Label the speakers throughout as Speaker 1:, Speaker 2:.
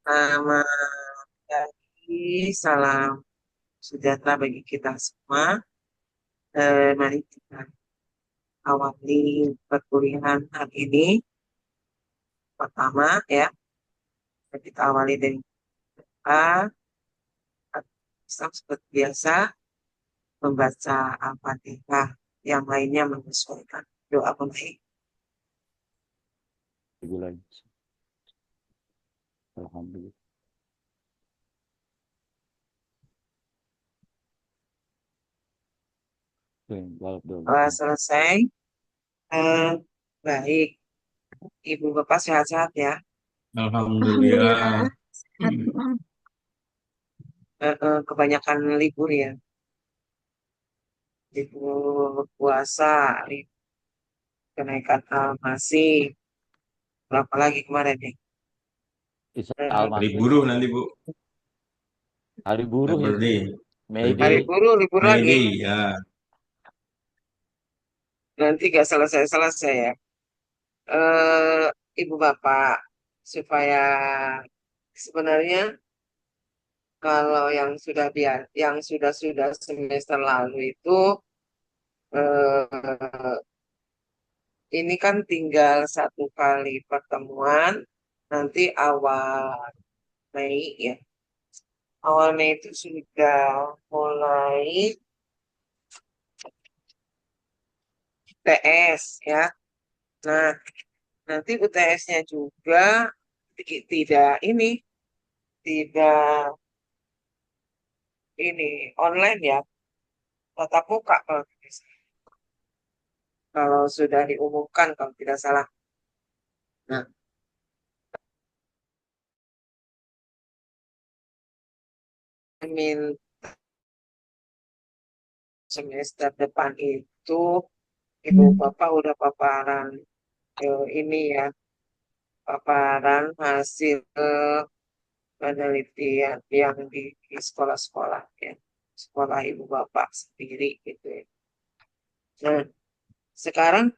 Speaker 1: Selamat pagi, salam sejahtera bagi kita semua. Mari kita awali perkuliahan hari ini. Pertama ya, kita awali dengan doa. Islam seperti biasa membaca Al-Fatihah, yang lainnya menyesuaikan doa pembaik.
Speaker 2: Alhamdulillah.
Speaker 1: Selesai, eh, baik. Ibu Bapak sehat-sehat ya.
Speaker 3: Alhamdulillah.
Speaker 4: Alhamdulillah. Sehat, Bang.
Speaker 1: Kebanyakan libur ya, libur puasa, libur kenaikan masih berapa lagi kemarin nih?
Speaker 2: Isa
Speaker 1: Eh,
Speaker 3: Hari
Speaker 2: Al-Masih.
Speaker 3: buruh nanti Bu.
Speaker 2: Hari buruh
Speaker 3: Labor
Speaker 2: ini.
Speaker 3: Day.
Speaker 2: May
Speaker 1: Hari
Speaker 2: Day.
Speaker 1: buruh libur
Speaker 3: May
Speaker 1: lagi.
Speaker 3: Day ya.
Speaker 1: Nanti gak selesai-selesai ya. eh Ibu Bapak, supaya sebenarnya kalau yang sudah semester lalu itu eh, ini kan tinggal satu kali pertemuan nanti awal Mei ya. Awal Mei itu sudah mulai UTS ya. Nah, nanti UTS-nya juga tidak tidak ini online ya, tatap muka kalau sudah diumumkan kalau tidak salah. Nah, min semester depan itu Ibu Bapak udah paparan ini ya, paparan hasil penelitian yang di sekolah-sekolah ya, sekolah Ibu Bapak sendiri gitu ya. Nah, sekarang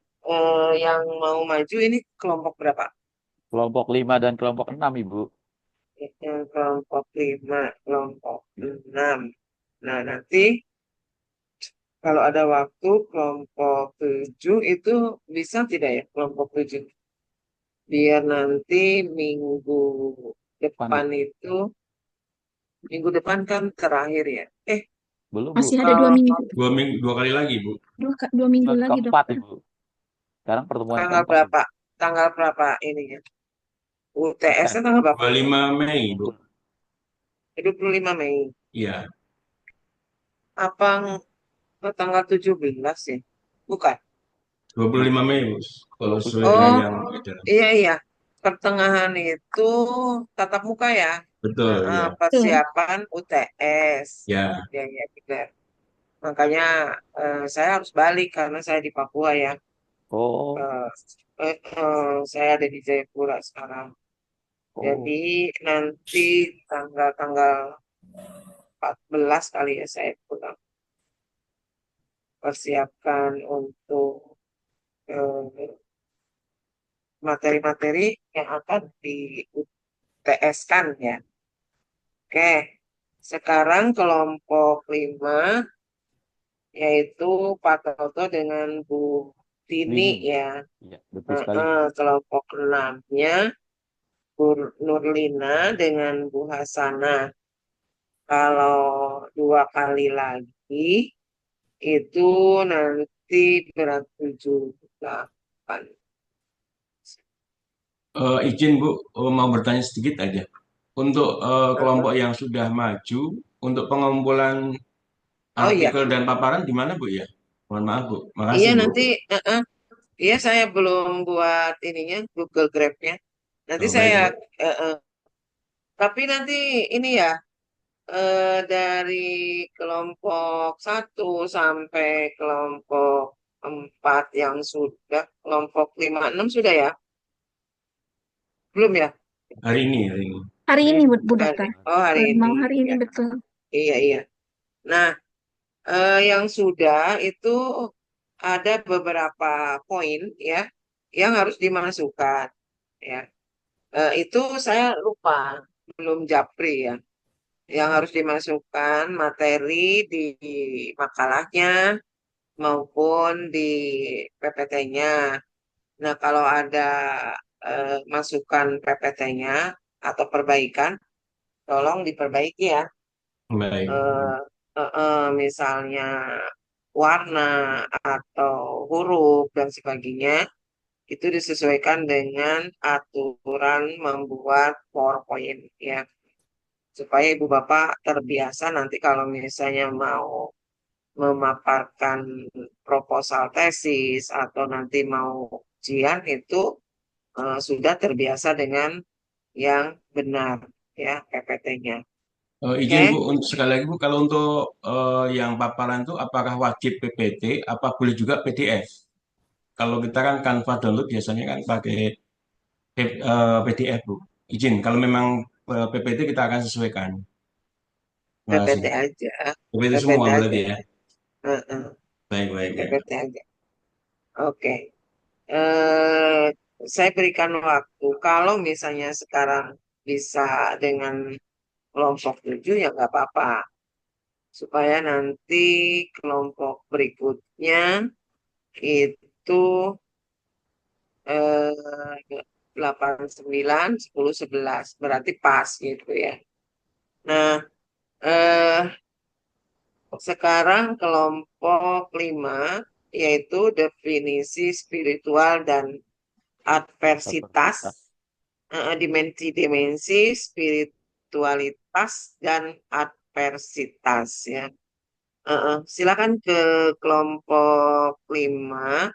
Speaker 1: yang mau maju ini kelompok berapa?
Speaker 2: Kelompok 5 dan kelompok 6, Ibu.
Speaker 1: Yang kelompok 5, kelompok 6. Nah, nanti kalau ada waktu kelompok 7 itu bisa tidak ya kelompok 7? Biar nanti
Speaker 2: Pan, Bu.
Speaker 1: minggu depan kan terakhir ya.
Speaker 2: Belum, Bu.
Speaker 4: Masih ada
Speaker 1: eh,
Speaker 4: 2 minggu.
Speaker 3: Dua kali lagi Bu.
Speaker 4: Dua minggu lagi,
Speaker 2: Keempat,
Speaker 4: dokter.
Speaker 2: Ibu. Sekarang pertemuan
Speaker 1: tanggal
Speaker 2: keempat, Ibu.
Speaker 1: berapa? Tanggal berapa ininya? UTS-nya tanggal berapa?
Speaker 3: 25 Mei Bu.
Speaker 1: 25 Mei.
Speaker 3: Iya.
Speaker 1: Apa tanggal 17 ya? Bukan.
Speaker 3: 25 Mei Bu. Kalau sesuai dengan
Speaker 1: Oh,
Speaker 3: yang itu.
Speaker 1: iya iya. Pertengahan itu tatap muka ya.
Speaker 3: Betul ya.
Speaker 4: Tuh.
Speaker 1: Persiapan UTS.
Speaker 3: Ya.
Speaker 1: Ya, ya, benar. Makanya saya harus balik karena saya di Papua ya.
Speaker 2: Oh,
Speaker 1: Eh, saya ada di Jayapura sekarang.
Speaker 2: oh.
Speaker 1: Jadi nanti tanggal-tanggal 14 kali ya saya pulang. Persiapkan untuk eh, materi-materi yang akan di UTS-kan ya. Oke, sekarang kelompok 5 yaitu Pak Toto dengan Bu Tini
Speaker 2: Lini.
Speaker 1: ya.
Speaker 2: Iya, betul sekali, Bu.
Speaker 1: Kelompok 6-nya Bu Nurlina dengan Bu Hasanah. Kalau 2 kali lagi itu nanti berat 78.
Speaker 3: Izin Bu, mau bertanya sedikit aja. Untuk
Speaker 1: Heeh.
Speaker 3: kelompok yang sudah maju, untuk pengumpulan
Speaker 1: Oh iya,
Speaker 3: artikel dan paparan di mana Bu ya? Mohon maaf Bu.
Speaker 1: iya
Speaker 3: Makasih Bu.
Speaker 1: nanti, iya saya belum buat ininya Google Drive-nya. Nanti
Speaker 3: Oh,
Speaker 1: saya,
Speaker 3: baik Bu.
Speaker 1: eh, eh, tapi nanti ini ya dari kelompok 1 sampai kelompok 4 yang sudah, kelompok 5 6 sudah ya? Belum ya?
Speaker 3: Hari ini.
Speaker 4: Hari ini, Bu
Speaker 1: Sudah
Speaker 4: Dokter.
Speaker 1: nih. Oh hari ini
Speaker 4: Mau hari ini,
Speaker 1: ya.
Speaker 4: betul.
Speaker 1: Iya iya. Nah, yang sudah itu ada beberapa poin ya yang harus dimasukkan ya. Itu saya lupa. belum japri ya. Yang harus dimasukkan materi di makalahnya maupun di PPT-nya. Nah, kalau ada masukan PPT-nya atau perbaikan, tolong diperbaiki ya.
Speaker 3: Baik.
Speaker 1: Misalnya warna atau huruf dan sebagainya, itu disesuaikan dengan aturan membuat PowerPoint ya. Supaya Ibu Bapak terbiasa nanti kalau misalnya mau memaparkan proposal tesis atau nanti mau ujian itu sudah terbiasa dengan yang benar ya PPT-nya.
Speaker 3: Izin Bu,
Speaker 1: Oke,
Speaker 3: sekali lagi Bu, kalau untuk yang paparan itu apakah wajib PPT, apa boleh juga PDF? Kalau kita kan Canva download biasanya kan pakai PDF Bu. Izin, kalau memang PPT kita akan sesuaikan. Terima kasih.
Speaker 1: PPT aja,
Speaker 3: PPT
Speaker 1: PPT
Speaker 3: semua berarti
Speaker 1: aja,
Speaker 3: ya.
Speaker 1: Heeh,
Speaker 3: Baik, baik, baik.
Speaker 1: PPT aja. Oke, eh, saya berikan waktu. Kalau misalnya sekarang bisa dengan kelompok 7 ya nggak apa-apa. Supaya nanti kelompok berikutnya itu 8, 9, 10, 11. Berarti pas gitu ya. Nah, eh, sekarang kelompok 5 yaitu definisi spiritual dan adversitas,
Speaker 2: Kapasitas.
Speaker 1: dimensi-dimensi spiritualitas dan adversitas ya. Silakan ke kelompok 5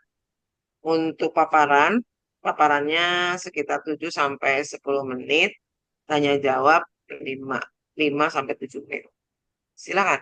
Speaker 1: untuk paparan. Paparannya sekitar 7 sampai 10 menit. Tanya jawab 5, 5 sampai 7 menit. Silakan.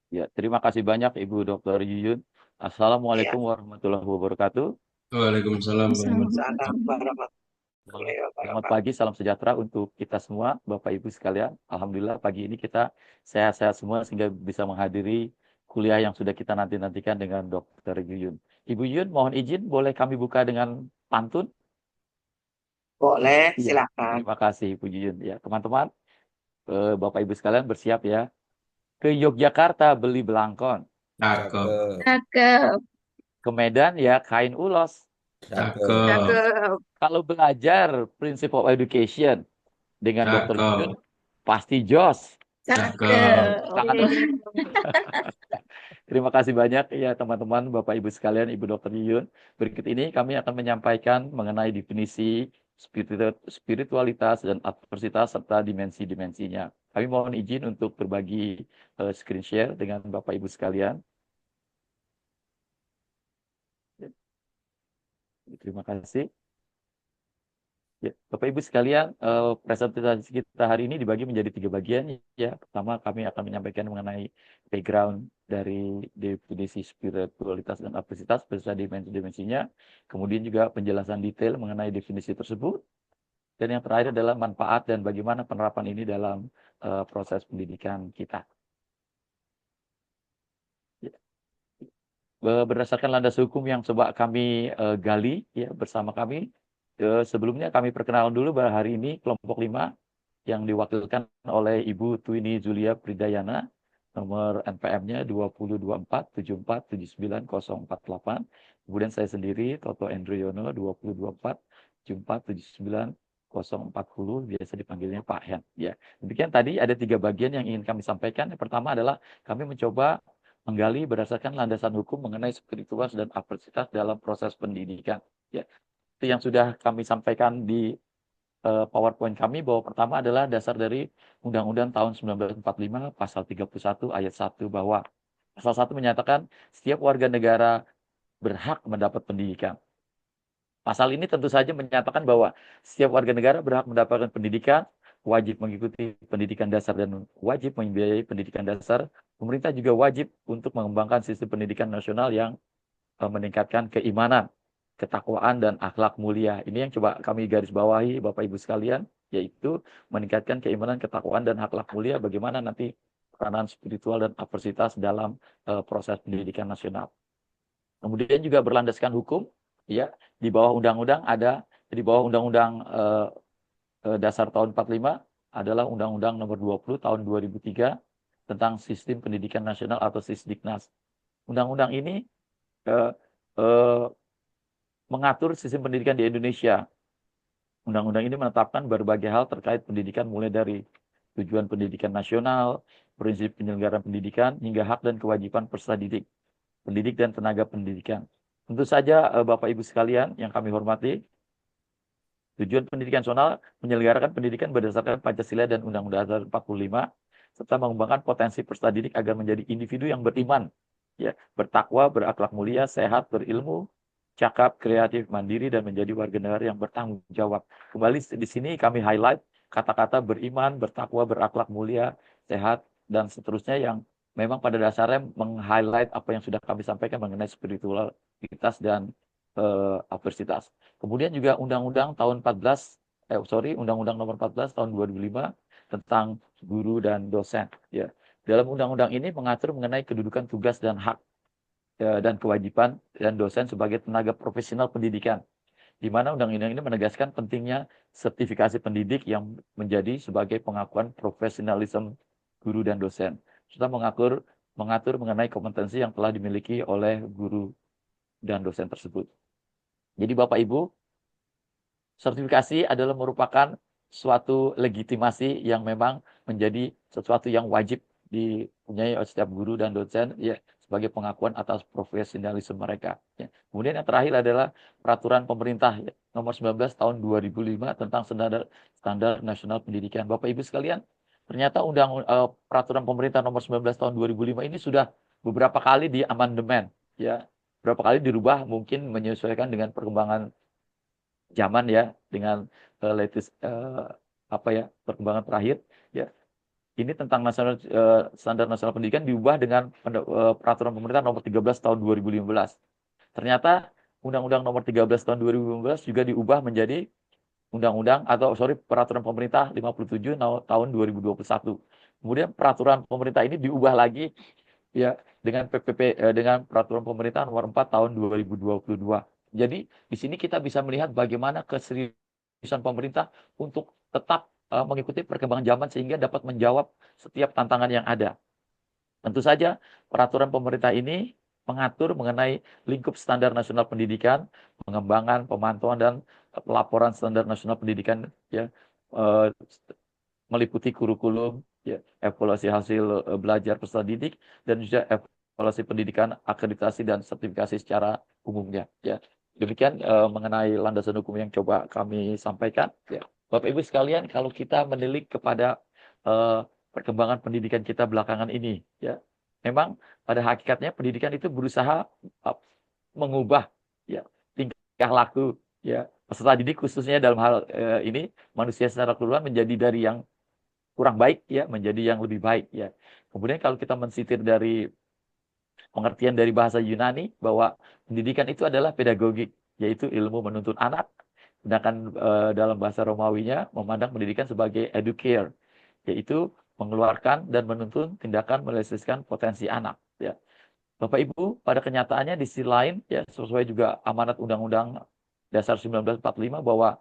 Speaker 2: Ya, terima kasih banyak Ibu Dr. Yuyun.
Speaker 1: Ya,
Speaker 2: Assalamualaikum warahmatullahi wabarakatuh.
Speaker 3: Waalaikumsalam warahmatullahi
Speaker 1: salam
Speaker 4: Assalamualaikum.
Speaker 1: warahmatullahi
Speaker 2: Selamat
Speaker 1: wabarakatuh.
Speaker 2: pagi, salam sejahtera untuk kita semua, Bapak Ibu sekalian. Alhamdulillah pagi ini kita sehat-sehat semua sehingga bisa menghadiri kuliah yang sudah kita nanti-nantikan dengan Dr. Yuyun. Ibu Yuyun, mohon izin boleh kami buka dengan pantun?
Speaker 1: Boleh,
Speaker 2: Iya,
Speaker 1: silakan.
Speaker 2: terima kasih Ibu Yuyun. Ya, teman-teman, Bapak Ibu sekalian bersiap ya. Ke Yogyakarta beli belangkon,
Speaker 3: Cakep,
Speaker 4: Cakep.
Speaker 2: ke Medan ya kain ulos.
Speaker 3: cakep,
Speaker 1: Cakep.
Speaker 2: Kalau belajar Principle of Education dengan Dr.
Speaker 3: cakep,
Speaker 2: Yuyun, pasti jos.
Speaker 3: cakep.
Speaker 4: Cakep.
Speaker 2: Tangan Terima kasih banyak ya teman-teman, Bapak Ibu sekalian, Ibu Dr. Yuyun. Berikut ini kami akan menyampaikan mengenai definisi spiritualitas dan adversitas serta dimensi-dimensinya. Kami mohon izin untuk berbagi screen share dengan Bapak Ibu sekalian. Terima kasih. Ya, Bapak Ibu sekalian, presentasi kita hari ini dibagi menjadi 3 bagian. Ya, pertama kami akan menyampaikan mengenai background dari definisi spiritualitas dan adversitas beserta dimensi-dimensinya. Kemudian juga penjelasan detail mengenai definisi tersebut. Dan yang terakhir adalah manfaat dan bagaimana penerapan ini dalam proses pendidikan kita. Ya. Berdasarkan landas hukum yang coba kami gali ya bersama kami. Sebelumnya kami perkenalkan dulu bahwa hari ini kelompok 5 yang diwakilkan oleh Ibu Twini Julia Pridayana, nomor NPM-nya 202474790048. Kemudian saya sendiri, Toto Endroyono, 202474790040, biasa dipanggilnya Pak Hen. Ya, demikian tadi ada 3 bagian yang ingin kami sampaikan. Yang pertama adalah kami mencoba menggali berdasarkan landasan hukum mengenai spiritualitas dan adversitas dalam proses pendidikan. Ya, itu yang sudah kami sampaikan di PowerPoint kami bahwa pertama adalah dasar dari Undang-Undang tahun 1945 pasal 31 ayat 1 bahwa pasal 1 menyatakan setiap warga negara berhak mendapat pendidikan. Pasal ini tentu saja menyatakan bahwa setiap warga negara berhak mendapatkan pendidikan, wajib mengikuti pendidikan dasar dan wajib membiayai pendidikan dasar. Pemerintah juga wajib untuk mengembangkan sistem pendidikan nasional yang meningkatkan keimanan, ketakwaan, dan akhlak mulia. Ini yang coba kami garis bawahi, Bapak Ibu sekalian, yaitu meningkatkan keimanan, ketakwaan, dan akhlak mulia, bagaimana nanti peranan spiritual dan adversitas dalam proses pendidikan nasional. Kemudian juga berlandaskan hukum, ya, di bawah undang-undang ada, di bawah undang-undang dasar tahun 45, adalah Undang-Undang Nomor 20 Tahun 2003 tentang Sistem Pendidikan Nasional atau Sisdiknas. Undang-undang ini eh, eh, mengatur sistem pendidikan di Indonesia. Undang-undang ini menetapkan berbagai hal terkait pendidikan mulai dari tujuan pendidikan nasional, prinsip penyelenggaraan pendidikan, hingga hak dan kewajiban peserta didik, pendidik dan tenaga pendidikan. Tentu saja Bapak Ibu sekalian yang kami hormati, tujuan pendidikan nasional menyelenggarakan pendidikan berdasarkan Pancasila dan Undang-Undang Dasar 45 serta mengembangkan potensi peserta didik agar menjadi individu yang beriman, ya, bertakwa, berakhlak mulia, sehat, berilmu, cakap, kreatif, mandiri, dan menjadi warga negara yang bertanggung jawab. Kembali di sini kami highlight kata-kata beriman, bertakwa, berakhlak mulia, sehat, dan seterusnya yang memang pada dasarnya meng-highlight apa yang sudah kami sampaikan mengenai spiritualitas dan aversitas. Kemudian juga Undang-Undang tahun Undang-Undang Nomor 14 tahun 2005 tentang guru dan dosen. Ya, dalam undang-undang ini mengatur mengenai kedudukan, tugas, dan hak dan kewajiban dan dosen sebagai tenaga profesional pendidikan, di mana undang-undang ini menegaskan pentingnya sertifikasi pendidik yang menjadi sebagai pengakuan profesionalisme guru dan dosen, serta mengatur mengenai kompetensi yang telah dimiliki oleh guru dan dosen tersebut. Jadi Bapak Ibu, sertifikasi adalah merupakan suatu legitimasi yang memang menjadi sesuatu yang wajib dipunyai oleh setiap guru dan dosen, ya, sebagai pengakuan atas profesionalisme mereka. Ya. Kemudian yang terakhir adalah peraturan pemerintah, ya, nomor 19 tahun 2005 tentang standar nasional pendidikan. Bapak Ibu sekalian, ternyata peraturan pemerintah nomor 19 tahun 2005 ini sudah beberapa kali diamandemen, ya, beberapa kali dirubah, mungkin menyesuaikan dengan perkembangan zaman, ya, dengan latest perkembangan terakhir, ya. Ini tentang standar nasional pendidikan diubah dengan peraturan pemerintah nomor 13 tahun 2015. Ternyata Undang-Undang nomor 13 tahun 2015 juga diubah menjadi peraturan pemerintah 57 tahun 2021. Kemudian peraturan pemerintah ini diubah lagi, ya, dengan dengan peraturan pemerintah nomor 4 tahun 2022. Jadi di sini kita bisa melihat bagaimana keseriusan pemerintah untuk tetap mengikuti perkembangan zaman sehingga dapat menjawab setiap tantangan yang ada. Tentu saja peraturan pemerintah ini mengatur mengenai lingkup standar nasional pendidikan, pengembangan, pemantauan, dan pelaporan standar nasional pendidikan, ya, meliputi kurikulum, ya, evaluasi hasil belajar peserta didik, dan juga evaluasi pendidikan, akreditasi, dan sertifikasi secara umumnya. Ya. Demikian mengenai landasan hukum yang coba kami sampaikan. Ya. Bapak Ibu sekalian, kalau kita menilik kepada perkembangan pendidikan kita belakangan ini, ya, memang pada hakikatnya pendidikan itu berusaha mengubah, ya, tingkah laku, ya, peserta didik, khususnya dalam hal ini manusia secara keseluruhan, menjadi dari yang kurang baik, ya, menjadi yang lebih baik, ya. Kemudian kalau kita mensitir dari pengertian dari bahasa Yunani bahwa pendidikan itu adalah pedagogik, yaitu ilmu menuntun anak. Sedangkan dalam bahasa Romawinya memandang pendidikan sebagai educare, yaitu mengeluarkan dan menuntun tindakan merealisasikan potensi anak. Ya. Bapak Ibu, pada kenyataannya di sisi lain, ya, sesuai juga amanat Undang-Undang Dasar 1945 bahwa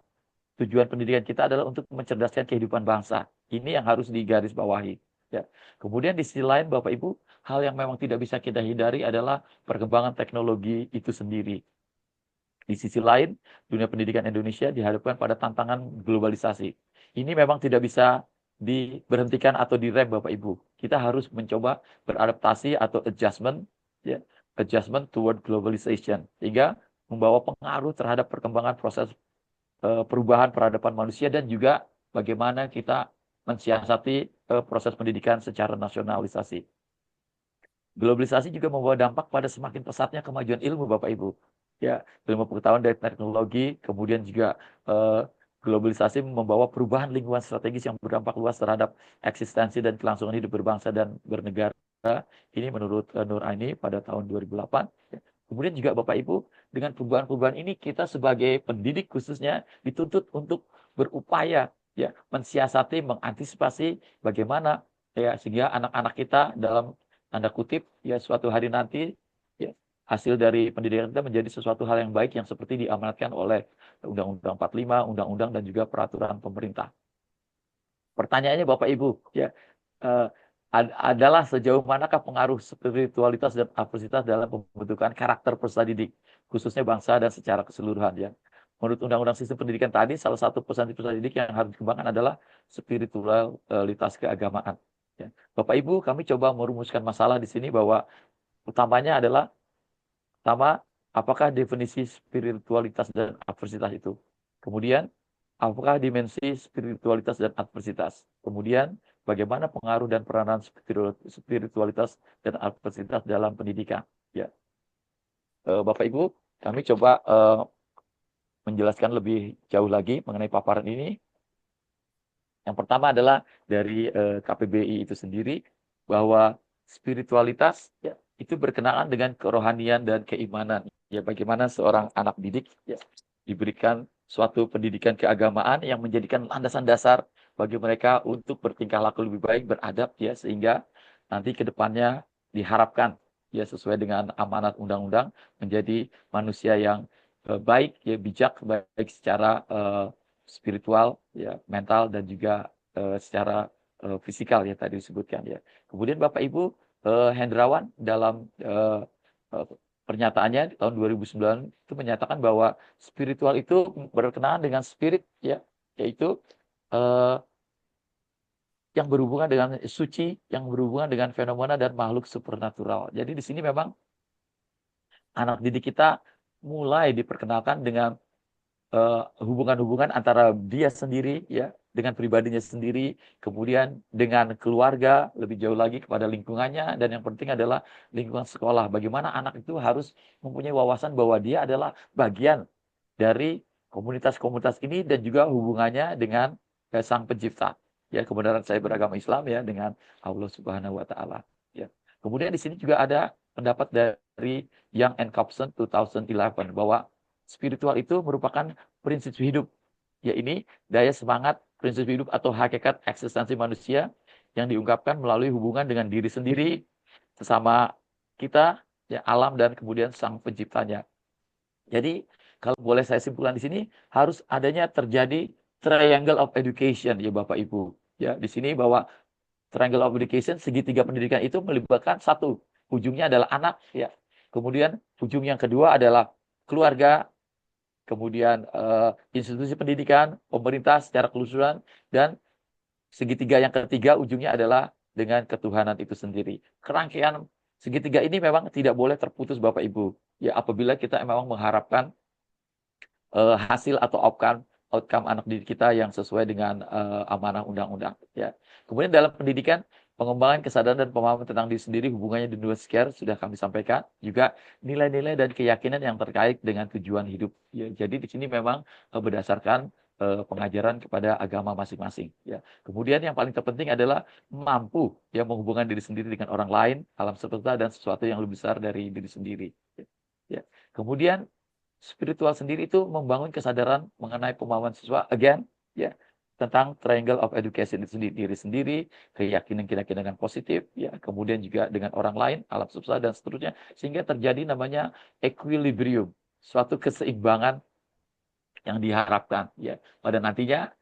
Speaker 2: tujuan pendidikan kita adalah untuk mencerdaskan kehidupan bangsa. Ini yang harus digarisbawahi. Ya. Kemudian di sisi lain, Bapak Ibu, hal yang memang tidak bisa kita hindari adalah perkembangan teknologi itu sendiri. Di sisi lain, dunia pendidikan Indonesia dihadapkan pada tantangan globalisasi. Ini memang tidak bisa diberhentikan atau direm, Bapak Ibu. Kita harus mencoba beradaptasi atau adjustment, ya, adjustment toward globalization, sehingga membawa pengaruh terhadap perkembangan proses perubahan peradaban manusia, dan juga bagaimana kita mensiasati proses pendidikan secara nasionalisasi. Globalisasi juga membawa dampak pada semakin pesatnya kemajuan ilmu, Bapak Ibu. Ya, ilmu pengetahuan dan teknologi, kemudian juga globalisasi membawa perubahan lingkungan strategis yang berdampak luas terhadap eksistensi dan kelangsungan hidup berbangsa dan bernegara. Ini menurut Nur Aini pada tahun 2008. Ya. Kemudian juga Bapak Ibu, dengan perubahan-perubahan ini kita sebagai pendidik khususnya dituntut untuk berupaya, ya, mensiasati, mengantisipasi bagaimana, ya, sehingga anak-anak kita dalam tanda kutip, ya, suatu hari nanti, ya, hasil dari pendidikan kita menjadi sesuatu hal yang baik yang seperti diamanatkan oleh Undang-Undang 45, Undang-Undang, dan juga peraturan pemerintah. pertanyaannya Bapak Ibu, ya, eh, adalah sejauh manakah pengaruh spiritualitas dan aversitas dalam pembentukan karakter peserta didik, khususnya bangsa dan secara keseluruhan, ya. Menurut Undang-Undang Sistem Pendidikan tadi, salah satu pesan peserta didik yang harus dikembangkan adalah spiritualitas keagamaan. Ya. Bapak Ibu, kami coba merumuskan masalah di sini bahwa utamanya adalah pertama, apakah definisi spiritualitas dan adversitas itu? Kemudian, apakah dimensi spiritualitas dan adversitas? Kemudian, bagaimana pengaruh dan peranan spiritualitas dan adversitas dalam pendidikan? Ya, Bapak Ibu, kami coba menjelaskan lebih jauh lagi mengenai paparan ini. Yang pertama adalah dari KPBI itu sendiri, bahwa spiritualitas ya, itu berkenaan dengan kerohanian dan keimanan. Ya, bagaimana seorang anak didik ya, diberikan suatu pendidikan keagamaan yang menjadikan landasan dasar bagi mereka untuk bertingkah laku lebih baik, beradab ya, sehingga nanti ke depannya diharapkan ya sesuai dengan amanat undang-undang menjadi manusia yang baik ya, bijak, baik secara spiritual ya, mental dan juga secara fisikal ya tadi disebutkan ya. Kemudian Bapak Ibu Hendrawan dalam pernyataannya di tahun 2009 itu menyatakan bahwa spiritual itu berkenaan dengan spirit ya, yaitu yang berhubungan dengan suci, yang berhubungan dengan fenomena dan makhluk supernatural. Jadi di sini memang anak didik kita mulai diperkenalkan dengan hubungan-hubungan antara dia sendiri ya dengan pribadinya sendiri, kemudian dengan keluarga, lebih jauh lagi kepada lingkungannya, dan yang penting adalah lingkungan sekolah. Bagaimana anak itu harus mempunyai wawasan bahwa dia adalah bagian dari komunitas-komunitas ini dan juga hubungannya dengan Sang Pencipta. Ya, kebenaran saya beragama Islam ya dengan Allah Subhanahu wa taala. Ya. Kemudian di sini juga ada pendapat dari Young and Compson 2011 bahwa spiritual itu merupakan prinsip hidup. Ya, ini daya semangat, prinsip hidup atau hakikat eksistensi manusia yang diungkapkan melalui hubungan dengan diri sendiri, sesama kita, ya, alam, dan kemudian Sang Penciptanya. Jadi, kalau boleh saya simpulkan di sini, harus adanya terjadi triangle of education, ya Bapak Ibu. Ya, di sini bahwa triangle of education, segitiga pendidikan itu melibatkan satu, ujungnya adalah anak, ya. Kemudian ujung yang kedua adalah keluarga, kemudian institusi pendidikan, pemerintah secara keseluruhan, dan segitiga yang ketiga ujungnya adalah dengan ketuhanan itu sendiri. Kerangkaian segitiga ini memang tidak boleh terputus Bapak Ibu. Ya, apabila kita memang mengharapkan hasil atau outcome anak didik kita yang sesuai dengan amanah undang-undang. Ya. Kemudian dalam pendidikan, pengembangan kesadaran dan pemahaman tentang diri sendiri, hubungannya dengan sekitar sudah kami sampaikan. Juga nilai-nilai dan keyakinan yang terkait dengan tujuan hidup. Ya, jadi di sini memang berdasarkan pengajaran kepada agama masing-masing. Ya. Kemudian yang paling terpenting adalah mampu ya menghubungkan diri sendiri dengan orang lain, alam semesta, dan sesuatu yang lebih besar dari diri sendiri. Ya. Kemudian spiritual sendiri itu membangun kesadaran mengenai pemahaman siswa, again, ya, tentang triangle of education itu sendiri, diri sendiri, keyakinan-keyakinan yang positif, ya, kemudian juga dengan orang lain, alam semesta, dan seterusnya, sehingga terjadi namanya equilibrium, suatu keseimbangan yang diharapkan, ya, pada nantinya.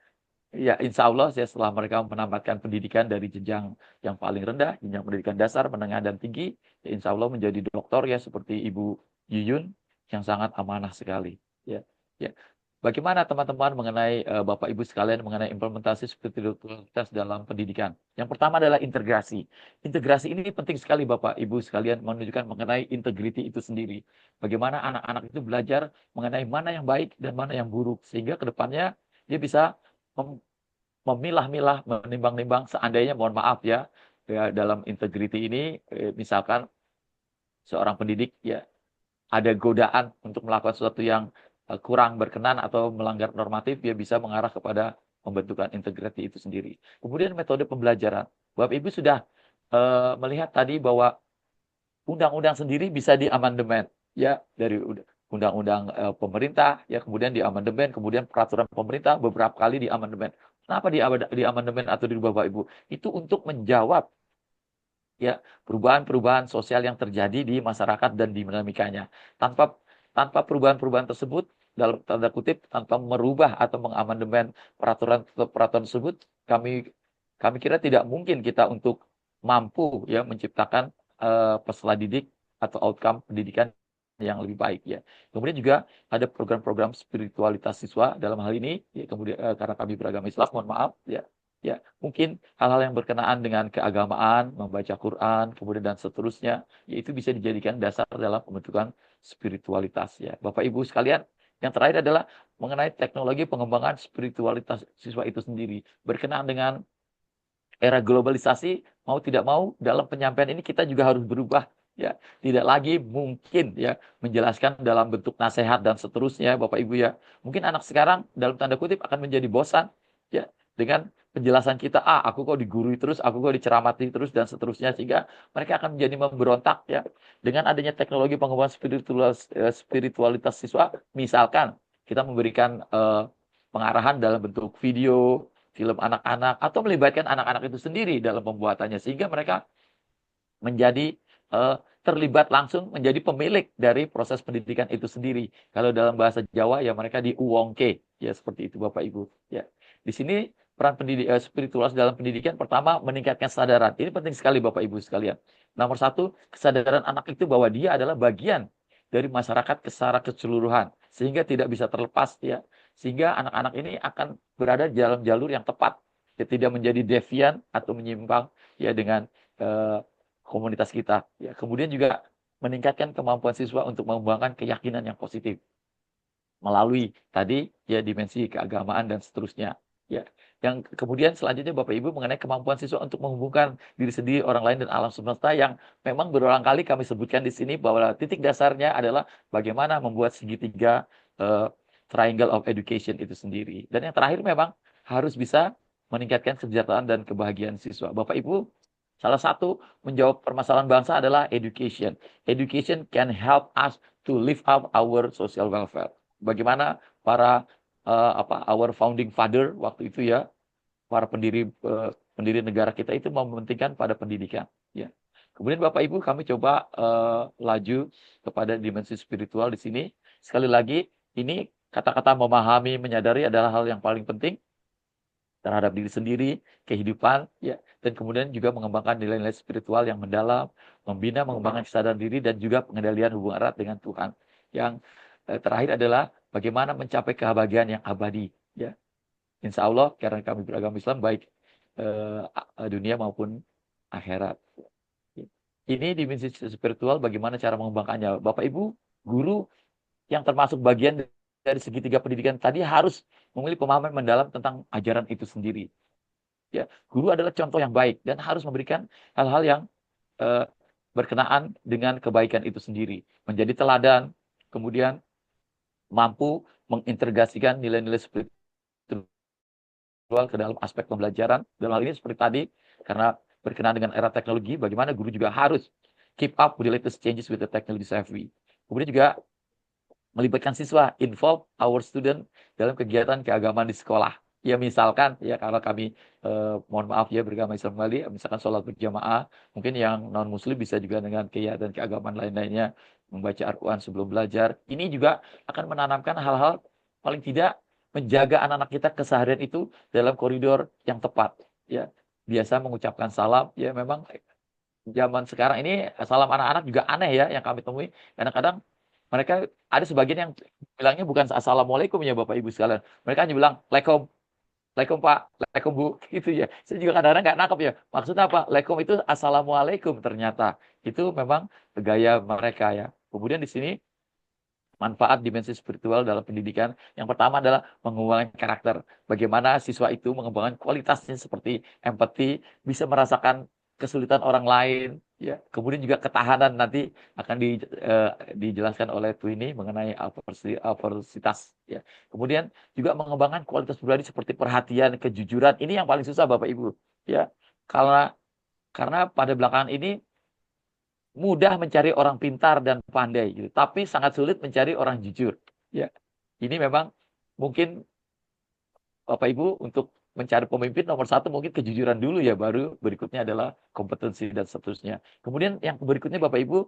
Speaker 2: Ya, insya Allah ya, setelah mereka menamatkan pendidikan dari jenjang yang paling rendah, jenjang pendidikan dasar, menengah, dan tinggi, ya, insya Allah menjadi doktor ya seperti Ibu Yuyun yang sangat amanah sekali. Ya, ya. Bagaimana teman-teman mengenai Bapak Ibu sekalian mengenai implementasi spiritualitas dalam pendidikan? Yang pertama adalah integrasi. Integrasi ini penting sekali Bapak Ibu sekalian menunjukkan mengenai integriti itu sendiri. Bagaimana anak-anak itu belajar mengenai mana yang baik dan mana yang buruk sehingga kedepannya dia bisa memilah-milah, menimbang-nimbang seandainya mohon maaf ya, dalam integriti ini misalkan seorang pendidik ya ada godaan untuk melakukan sesuatu yang kurang berkenan atau melanggar normatif, dia bisa mengarah kepada pembentukan integriti itu sendiri. Kemudian metode pembelajaran. Bapak Ibu sudah melihat tadi bahwa undang-undang sendiri bisa diamandemen ya dari undang-undang pemerintah ya, kemudian diamandemen, kemudian peraturan pemerintah beberapa kali diamandemen. Kenapa diamandemen atau dirubah Bapak Ibu? Itu untuk menjawab ya perubahan-perubahan sosial yang terjadi di masyarakat dan dinamikanya. Tanpa perubahan-perubahan tersebut, dalam tanda kutip, tanpa merubah atau mengamandemen peraturan tersebut, kami kami kira tidak mungkin kita untuk mampu ya menciptakan peserta didik atau outcome pendidikan yang lebih baik ya. Kemudian juga ada program-program spiritualitas siswa dalam hal ini ya, kemudian karena kami beragama Islam, mohon maaf ya. Ya, mungkin hal-hal yang berkenaan dengan keagamaan, membaca Quran, kemudian dan seterusnya, yaitu bisa dijadikan dasar dalam pembentukan spiritualitas ya. Bapak Ibu sekalian, yang terakhir adalah mengenai teknologi pengembangan spiritualitas siswa itu sendiri. Berkenaan dengan era globalisasi, mau tidak mau dalam penyampaian ini kita juga harus berubah ya. Tidak lagi mungkin ya menjelaskan dalam bentuk nasihat dan seterusnya Bapak Ibu ya. Mungkin anak sekarang dalam tanda kutip akan menjadi bosan ya dengan penjelasan kita, aku kok digurui terus, aku kok diceramati terus dan seterusnya, sehingga mereka akan menjadi memberontak ya. Dengan adanya teknologi pengembangan spiritualitas siswa, misalkan kita memberikan pengarahan dalam bentuk video, film anak-anak, atau melibatkan anak-anak itu sendiri dalam pembuatannya, sehingga mereka menjadi terlibat langsung menjadi pemilik dari proses pendidikan itu sendiri. Kalau dalam bahasa Jawa ya mereka diuwongke ya, seperti itu Bapak Ibu ya. Di sini peran spiritual dalam pendidikan, pertama meningkatkan kesadaran. Ini penting sekali Bapak Ibu sekalian. Nomor satu, kesadaran anak itu bahwa dia adalah bagian dari masyarakat secara keseluruhan, sehingga tidak bisa terlepas ya. Sehingga anak-anak ini akan berada dalam jalur yang tepat, ya, tidak menjadi devian atau menyimpang ya dengan komunitas kita ya. Kemudian juga meningkatkan kemampuan siswa untuk mengembangkan keyakinan yang positif melalui tadi ya dimensi keagamaan dan seterusnya ya. Yang kemudian selanjutnya Bapak Ibu mengenai kemampuan siswa untuk menghubungkan diri sendiri, orang lain, dan alam semesta, yang memang berulang kali kami sebutkan di sini bahwa titik dasarnya adalah bagaimana membuat segitiga triangle of education itu sendiri. Dan yang terakhir memang harus bisa meningkatkan kesejahteraan dan kebahagiaan siswa. Bapak Ibu, salah satu menjawab permasalahan bangsa adalah education. Education can help us to lift up our social welfare. Bagaimana para our founding father waktu itu ya, para pendiri negara kita itu mementingkan pada pendidikan. Ya. Kemudian Bapak Ibu, kami coba laju kepada dimensi spiritual di sini. Sekali lagi, ini kata-kata memahami, menyadari adalah hal yang paling penting terhadap diri sendiri, kehidupan, ya, dan kemudian juga mengembangkan nilai-nilai spiritual yang mendalam, membina, mengembangkan kesadaran diri, dan juga pengendalian hubungan erat dengan Tuhan. Yang terakhir adalah bagaimana mencapai kebahagiaan yang abadi. Ya, Insya Allah, karena kami beragama Islam, baik dunia maupun akhirat. Ini dimensi spiritual, bagaimana cara mengembangkannya. Bapak Ibu, guru yang termasuk bagian dari segitiga pendidikan tadi harus memiliki pemahaman mendalam tentang ajaran itu sendiri. Ya, guru adalah contoh yang baik dan harus memberikan hal-hal yang berkenaan dengan kebaikan itu sendiri, menjadi teladan, kemudian mampu mengintegrasikan nilai-nilai spiritual ke dalam aspek pembelajaran. Dalam hal ini seperti tadi, karena berkenaan dengan era teknologi, bagaimana guru juga harus keep up with the latest changes with the technology savvy. Kemudian juga melibatkan siswa, involve our student dalam kegiatan keagamaan di sekolah. Ya misalkan, ya kalau kami, mohon maaf ya beragama Islam kembali, misalkan sholat berjamaah, mungkin yang non-muslim bisa juga dengan kegiatan keagamaan lain-lainnya, membaca Al-Quran sebelum belajar. Ini juga akan menanamkan hal-hal paling tidak menjaga anak-anak kita keseharian itu dalam koridor yang tepat. Ya, biasa mengucapkan salam, ya memang zaman sekarang ini salam anak-anak juga aneh ya yang kami temui. Kadang-kadang mereka ada sebagian yang bilangnya bukan assalamualaikum ya Bapak Ibu sekalian. Mereka hanya bilang Waalaikum, Waalaikum Pak, Waalaikum Bu, gitu ya. Saya juga kadang-kadang nggak nangkep ya. Maksudnya apa? Waalaikum itu assalamualaikum ternyata. Itu memang gaya mereka ya. Kemudian di sini manfaat dimensi spiritual dalam pendidikan. Yang pertama adalah mengembangkan karakter. Bagaimana siswa itu mengembangkan kualitasnya seperti empati, bisa merasakan kesulitan orang lain, ya. Kemudian juga ketahanan, nanti akan dijelaskan oleh Twini mengenai aversitas, ya. Kemudian juga mengembangkan kualitas pribadi seperti perhatian, kejujuran. Ini yang paling susah Bapak Ibu, ya. Karena pada belakangan ini mudah mencari orang pintar dan pandai gitu, tapi sangat sulit mencari orang jujur, ya. Ini memang mungkin Bapak Ibu untuk mencari pemimpin nomor satu mungkin kejujuran dulu ya, baru berikutnya adalah kompetensi dan seterusnya. Kemudian yang berikutnya Bapak Ibu,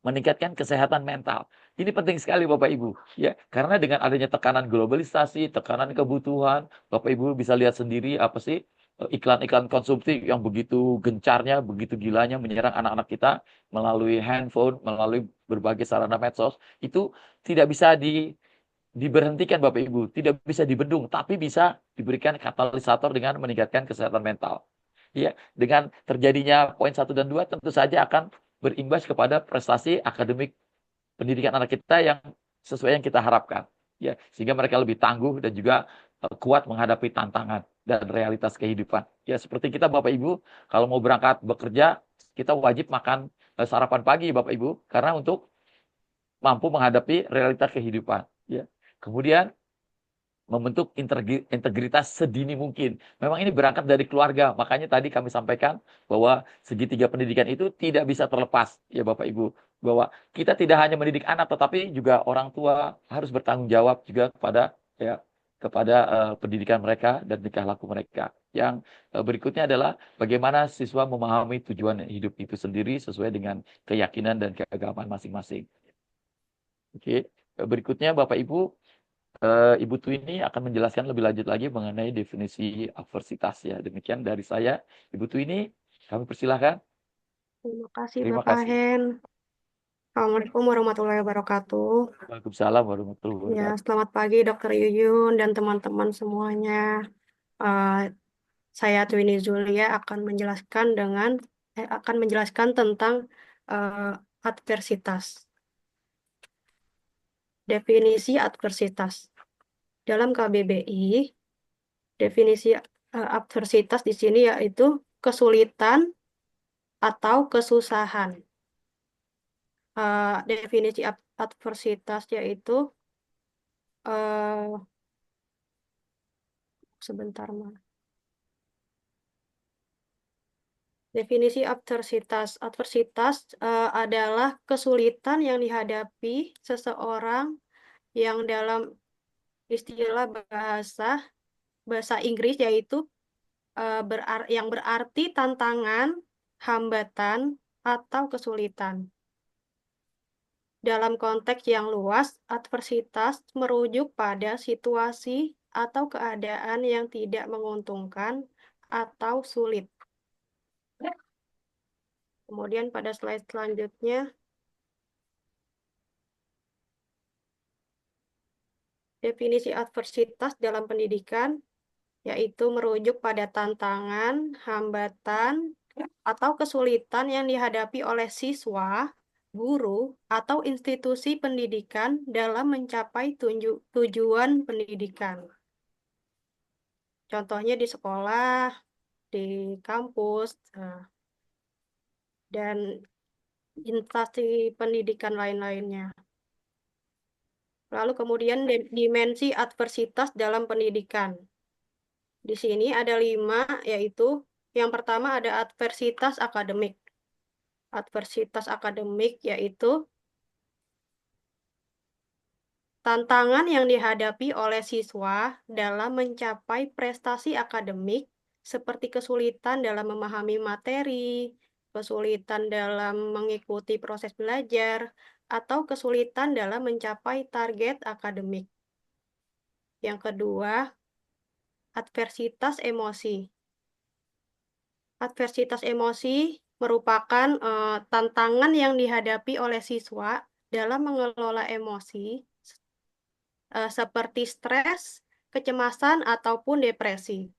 Speaker 2: meningkatkan kesehatan mental. Ini penting sekali Bapak Ibu, ya. Karena dengan adanya tekanan globalisasi, tekanan kebutuhan, Bapak Ibu bisa lihat sendiri apa sih iklan-iklan konsumtif yang begitu gencarnya, begitu gilanya menyerang anak-anak kita melalui handphone, melalui berbagai sarana medsos, itu tidak bisa diberhentikan Bapak Ibu, tidak bisa dibendung, tapi bisa diberikan katalisator dengan meningkatkan kesehatan mental. Ya, dengan terjadinya poin 1 dan 2 tentu saja akan berimbas kepada prestasi akademik pendidikan anak kita yang sesuai yang kita harapkan. Ya, sehingga mereka lebih tangguh dan juga kuat menghadapi tantangan dan realitas kehidupan. Ya, seperti kita Bapak Ibu, kalau mau berangkat bekerja, kita wajib makan sarapan pagi Bapak Ibu, karena untuk mampu menghadapi realitas kehidupan. Ya. Kemudian membentuk integritas sedini mungkin. Memang ini berangkat dari keluarga. Makanya tadi kami sampaikan bahwa segitiga pendidikan itu tidak bisa terlepas, ya Bapak Ibu. Bahwa kita tidak hanya mendidik anak, tetapi juga orang tua harus bertanggung jawab juga kepada pendidikan mereka dan tingkah laku mereka. Yang berikutnya adalah bagaimana siswa memahami tujuan hidup itu sendiri sesuai dengan keyakinan dan keagamaan masing-masing. Oke, berikutnya Bapak Ibu, Ibu Twini akan menjelaskan lebih lanjut lagi mengenai definisi aversitas ya. Demikian dari saya, Ibu Twini, kami persilahkan.
Speaker 5: Terima kasih
Speaker 2: Terima
Speaker 5: Bapak
Speaker 2: kasih.
Speaker 5: Hen. Assalamualaikum warahmatullahi wabarakatuh.
Speaker 2: Waalaikumsalam warahmatullahi
Speaker 5: Ya,
Speaker 2: wabarakatuh.
Speaker 5: selamat pagi Dokter Yuyun dan teman-teman semuanya. Eh, saya Twini Zulia akan menjelaskan tentang adversitas. Definisi adversitas. Dalam KBBI, definisi adversitas di sini yaitu kesulitan atau kesusahan. Definisi adversitas yaitu sebentar Mas. Definisi adversitas adalah kesulitan yang dihadapi seseorang yang dalam istilah bahasa Inggris yaitu yang berarti tantangan, hambatan, atau kesulitan. Dalam konteks yang luas, adversitas merujuk pada situasi atau keadaan yang tidak menguntungkan atau sulit. Kemudian pada slide selanjutnya, definisi adversitas dalam pendidikan yaitu merujuk pada tantangan, hambatan, atau kesulitan yang dihadapi oleh siswa, guru, atau institusi pendidikan dalam mencapai tujuan pendidikan. Contohnya di sekolah, di kampus, dan instansi pendidikan lain-lainnya. Lalu kemudian dimensi adversitas dalam pendidikan. Di sini ada 5, yaitu yang pertama ada adversitas akademik. Adversitas akademik yaitu tantangan yang dihadapi oleh siswa dalam mencapai prestasi akademik seperti kesulitan dalam memahami materi, kesulitan dalam mengikuti proses belajar, atau kesulitan dalam mencapai target akademik. Yang kedua, adversitas emosi. Adversitas emosi merupakan tantangan yang dihadapi oleh siswa dalam mengelola emosi seperti stres, kecemasan, ataupun depresi.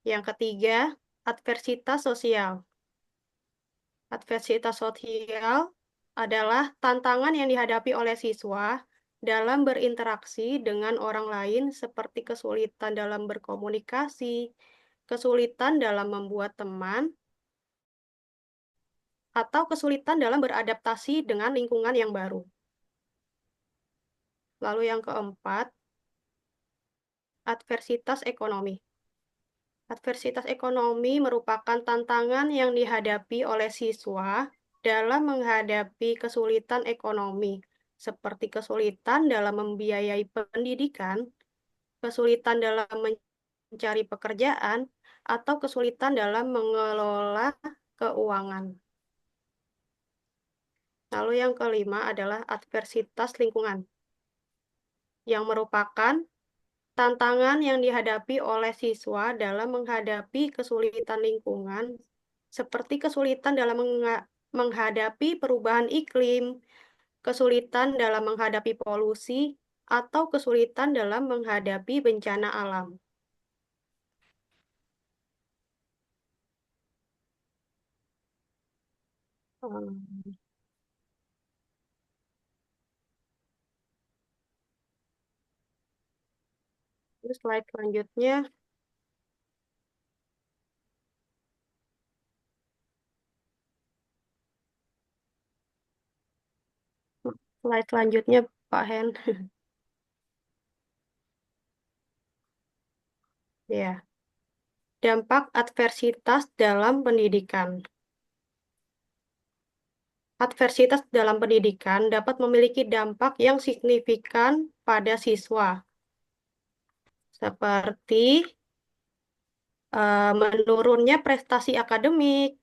Speaker 5: Yang ketiga, adversitas sosial. Adversitas sosial adalah tantangan yang dihadapi oleh siswa dalam berinteraksi dengan orang lain seperti kesulitan dalam berkomunikasi, kesulitan dalam membuat teman, atau kesulitan dalam beradaptasi dengan lingkungan yang baru. Lalu yang keempat, adversitas ekonomi. Adversitas ekonomi merupakan tantangan yang dihadapi oleh siswa dalam menghadapi kesulitan ekonomi, seperti kesulitan dalam membiayai pendidikan, kesulitan dalam mencari pekerjaan, atau kesulitan dalam mengelola keuangan. Lalu yang kelima adalah adversitas lingkungan, yang merupakan tantangan yang dihadapi oleh siswa dalam menghadapi kesulitan lingkungan, seperti kesulitan dalam menghadapi perubahan iklim, kesulitan dalam menghadapi polusi, atau kesulitan dalam menghadapi bencana alam. Terus slide selanjutnya. Slide selanjutnya, Pak Hen. Ya. Dampak adversitas dalam pendidikan. Adversitas dalam pendidikan dapat memiliki dampak yang signifikan pada siswa, seperti menurunnya prestasi akademik,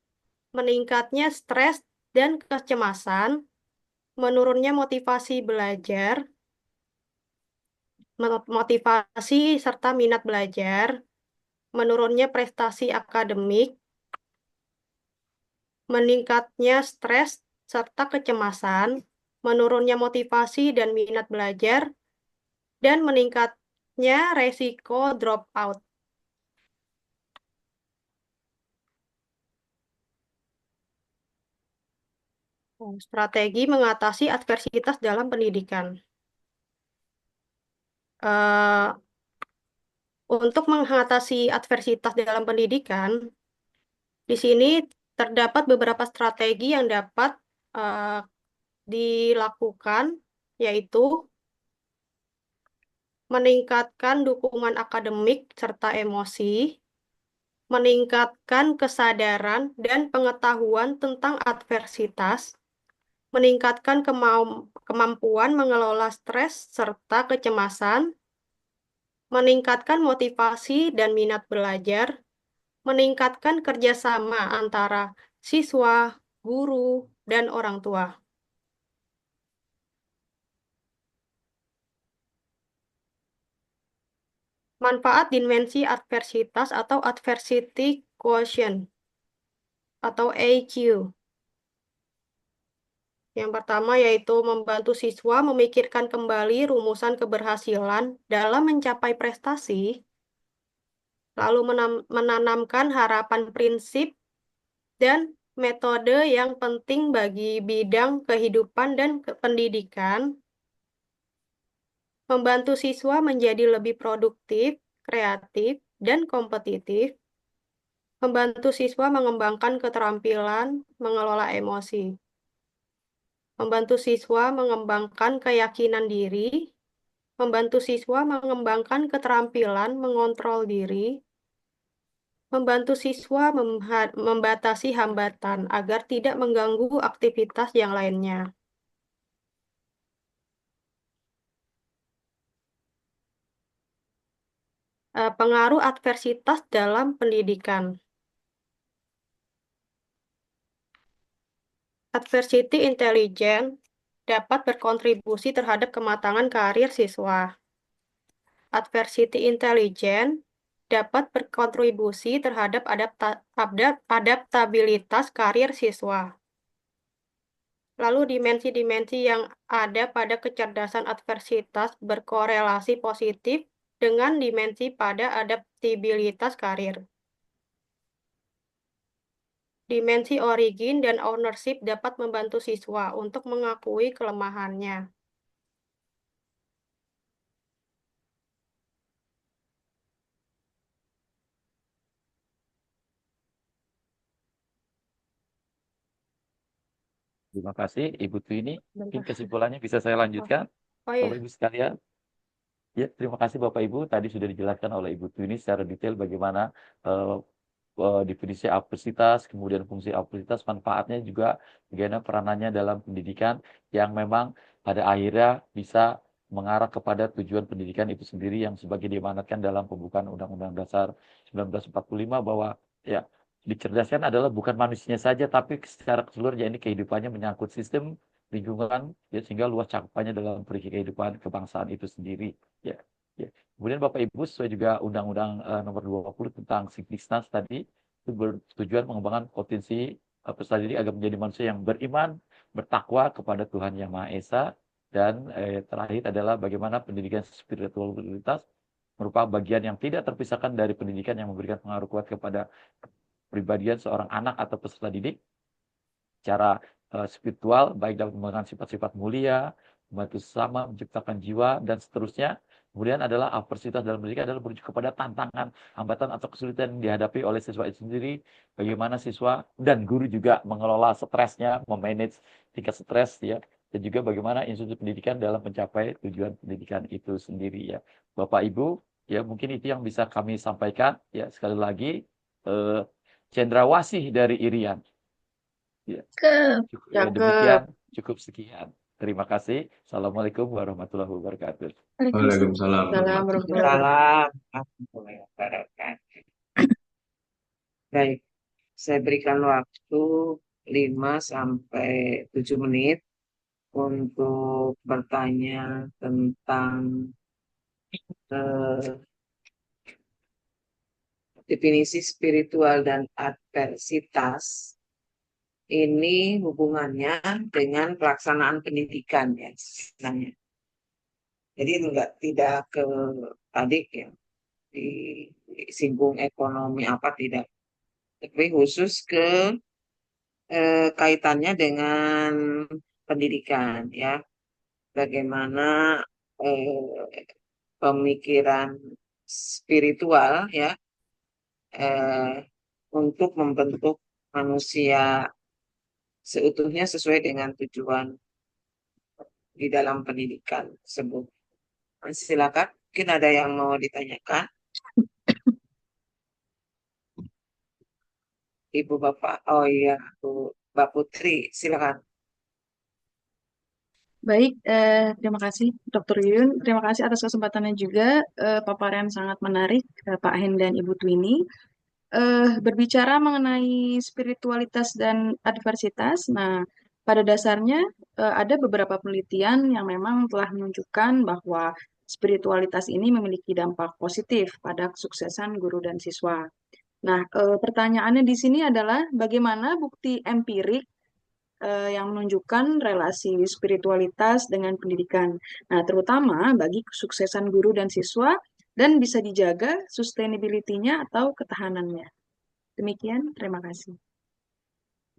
Speaker 5: meningkatnya stres dan kecemasan, menurunnya motivasi belajar, motivasi serta minat belajar, menurunnya prestasi akademik, meningkatnya stres serta kecemasan, menurunnya motivasi dan minat belajar, dan meningkatnya resiko drop out. Strategi mengatasi adversitas dalam pendidikan. Untuk mengatasi adversitas dalam pendidikan, di sini terdapat beberapa strategi yang dapat dilakukan, yaitu meningkatkan dukungan akademik serta emosi, meningkatkan kesadaran dan pengetahuan tentang adversitas, meningkatkan kemampuan mengelola stres serta kecemasan, meningkatkan motivasi dan minat belajar, meningkatkan kerjasama antara siswa, guru, dan orang tua. Manfaat dimensi adversitas atau adversity quotient atau AQ. Yang pertama yaitu membantu siswa memikirkan kembali rumusan keberhasilan dalam mencapai prestasi, lalu menanamkan harapan prinsip dan metode yang penting bagi bidang kehidupan dan pendidikan, membantu siswa menjadi lebih produktif, kreatif, dan kompetitif, membantu siswa mengembangkan keterampilan mengelola emosi, membantu siswa mengembangkan keyakinan diri, membantu siswa mengembangkan keterampilan mengontrol diri, membantu siswa membatasi hambatan agar tidak mengganggu aktivitas yang lainnya. Pengaruh adversitas dalam pendidikan. Adversity intelligence dapat berkontribusi terhadap kematangan karir siswa. Adversity intelligence dapat berkontribusi terhadap adaptabilitas karir siswa. Lalu dimensi-dimensi yang ada pada kecerdasan adversitas berkorelasi positif dengan dimensi pada adaptabilitas karir. Dimensi origin dan ownership dapat membantu siswa untuk mengakui kelemahannya.
Speaker 2: Terima kasih Ibu Twini. Mungkin
Speaker 5: Bentar.
Speaker 2: kesimpulannya bisa saya lanjutkan,
Speaker 5: Oh iya,
Speaker 2: Bapak Ibu sekalian. Ya, terima kasih Bapak Ibu. Tadi sudah dijelaskan oleh Ibu Twini secara detail bagaimana definisi adversitas, kemudian fungsi adversitas, manfaatnya juga, bagaimana peranannya dalam pendidikan yang memang pada akhirnya bisa mengarah kepada tujuan pendidikan itu sendiri yang sebagai diamanatkan dalam pembukaan Undang-Undang Dasar 1945 bahwa ya dicerdaskan adalah bukan manusianya saja tapi secara keseluruhan ini kehidupannya menyangkut sistem lingkungan ya sehingga luas cakupannya dalam kehidupan kebangsaan itu sendiri ya. Ya. Kemudian Bapak Ibu sesuai juga Undang-Undang nomor 20 tentang Sikdisnas tadi itu bertujuan mengembangkan potensi peserta didik agar menjadi manusia yang beriman, bertakwa kepada Tuhan Yang Maha Esa, dan terakhir adalah bagaimana pendidikan spiritualitas merupakan bagian yang tidak terpisahkan dari pendidikan yang memberikan pengaruh kuat kepada kepribadian seorang anak atau peserta didik secara spiritual, baik dalam mengembangkan sifat-sifat mulia, membantu sesama, menciptakan jiwa, dan seterusnya. Kemudian adalah aversitas dalam pendidikan adalah merujuk kepada tantangan, hambatan, atau kesulitan yang dihadapi oleh siswa itu sendiri. Bagaimana siswa dan guru juga mengelola stresnya, memanage tingkat stres, ya. Dan juga bagaimana institusi pendidikan dalam mencapai tujuan pendidikan itu sendiri, ya. Bapak Ibu, ya mungkin itu yang bisa kami sampaikan, ya. Sekali lagi, cendrawasih dari Irian. Ya. Demikian cukup sekian. Terima kasih. Assalamualaikum warahmatullahi wabarakatuh.
Speaker 3: Waalaikumsalam.
Speaker 5: Salam warahmatullahi
Speaker 1: Salam warahmatullahi wabarakatuh. Baik, saya berikan waktu 5 sampai 7 menit untuk bertanya tentang definisi spiritual dan adversitas. Ini hubungannya dengan pelaksanaan pendidikan ya sebenarnya. Jadi tidak ke tadi ya disinggung ekonomi apa tidak, tapi khusus ke kaitannya dengan pendidikan ya. Bagaimana pemikiran spiritual ya untuk membentuk manusia seutuhnya sesuai dengan tujuan di dalam pendidikan tersebut. Silakan, mungkin ada yang mau ditanyakan. Ibu Bapak, oh iya, Mbak Putri, silakan.
Speaker 4: Baik, terima kasih Dr. Yuyun. Terima kasih atas kesempatannya juga. Paparan sangat menarik, Pak Hen dan Ibu Twini. Berbicara mengenai spiritualitas dan adversitas, nah pada dasarnya ada beberapa penelitian yang memang telah menunjukkan bahwa spiritualitas ini memiliki dampak positif pada kesuksesan guru dan siswa. Nah, pertanyaannya di sini adalah bagaimana bukti empirik yang menunjukkan relasi spiritualitas dengan pendidikan. Nah, terutama bagi kesuksesan guru dan siswa dan bisa dijaga sustainability-nya atau ketahanannya. Demikian, terima kasih.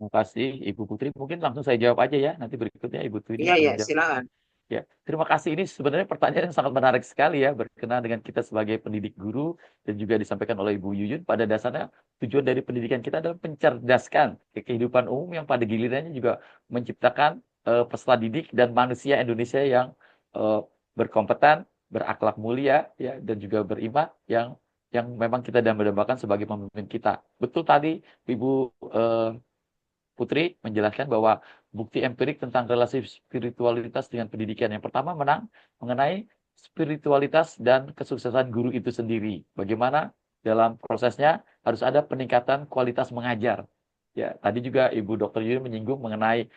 Speaker 2: Terima kasih Ibu Putri. Mungkin langsung saya jawab aja ya. Nanti berikutnya Ibu Twini
Speaker 1: Iya,
Speaker 2: akan
Speaker 1: iya,
Speaker 2: menjawab.
Speaker 1: silakan.
Speaker 2: Ya, terima kasih. Ini sebenarnya pertanyaan yang sangat menarik sekali ya, berkenaan dengan kita sebagai pendidik guru, dan juga disampaikan oleh Ibu Yuyun. Pada dasarnya tujuan dari pendidikan kita adalah mencerdaskan kehidupan umum yang pada gilirannya juga menciptakan peserta didik dan manusia Indonesia yang berkompeten, berakhlak mulia, ya, dan juga beriman, yang memang kita dambakan sebagai pemimpin kita. Betul tadi Ibu Putri menjelaskan bahwa bukti empirik tentang relasi spiritualitas dengan pendidikan. Yang pertama mengenai spiritualitas dan kesuksesan guru itu sendiri. Bagaimana dalam prosesnya harus ada peningkatan kualitas mengajar. Ya, tadi juga Ibu Dr. Yuyun menyinggung mengenai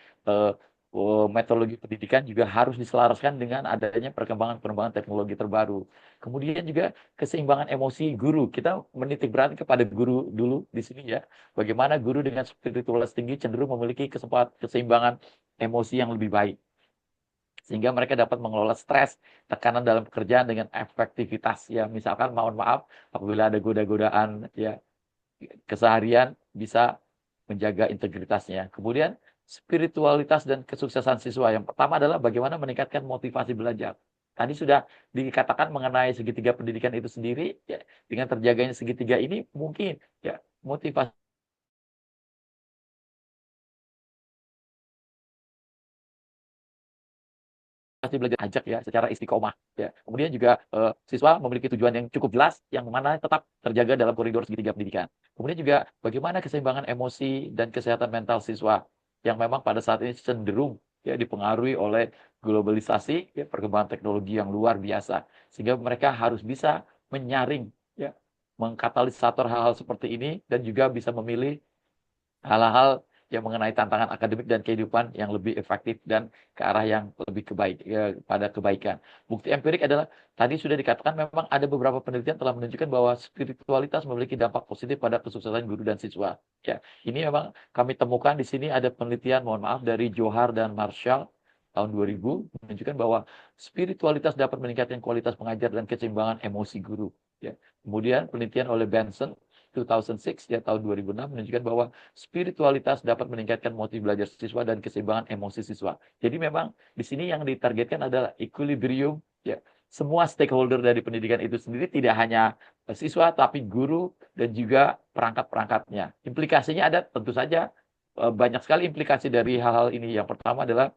Speaker 2: metodologi pendidikan juga harus diselaraskan dengan adanya perkembangan teknologi terbaru. Kemudian juga keseimbangan emosi guru. Kita menitik beratkan kepada guru dulu di sini ya. Bagaimana guru dengan spiritualitas tinggi cenderung memiliki keseimbangan emosi yang lebih baik. Sehingga mereka dapat mengelola stres, tekanan dalam pekerjaan dengan efektivitas. Ya, misalkan mohon maaf apabila ada goda-godaan ya keseharian bisa menjaga integritasnya. Kemudian spiritualitas dan kesuksesan siswa. Yang pertama adalah bagaimana meningkatkan motivasi belajar. Tadi sudah dikatakan mengenai segitiga pendidikan itu sendiri, ya, dengan terjaganya segitiga ini mungkin ya motivasi belajar ajak ya secara istiqomah ya. Kemudian juga siswa memiliki tujuan yang cukup jelas yang mana tetap terjaga dalam koridor segitiga pendidikan. Kemudian juga bagaimana keseimbangan emosi dan kesehatan mental siswa yang memang pada saat ini cenderung ya dipengaruhi oleh globalisasi ya, perkembangan teknologi yang luar biasa, sehingga mereka harus bisa menyaring ya, mengkatalisator hal-hal seperti ini, dan juga bisa memilih hal-hal yang mengenai tantangan akademik dan kehidupan yang lebih efektif dan ke arah yang lebih pada kebaikan. Bukti empirik adalah tadi sudah dikatakan memang ada beberapa penelitian telah menunjukkan bahwa spiritualitas memiliki dampak positif pada kesuksesan guru dan siswa. Ya, ini memang kami temukan di sini ada penelitian, mohon maaf, dari Johar dan Marshall tahun 2000 menunjukkan bahwa spiritualitas dapat meningkatkan kualitas pengajar dan keseimbangan emosi guru. Ya. Kemudian penelitian oleh Benson 2006 ya tahun 2006 menunjukkan bahwa spiritualitas dapat meningkatkan motivasi belajar siswa dan keseimbangan emosi siswa. Jadi memang di sini yang ditargetkan adalah equilibrium ya. Semua stakeholder dari pendidikan itu sendiri tidak hanya siswa tapi guru dan juga perangkat-perangkatnya. Implikasinya ada tentu saja banyak sekali implikasi dari hal-hal ini. Yang pertama adalah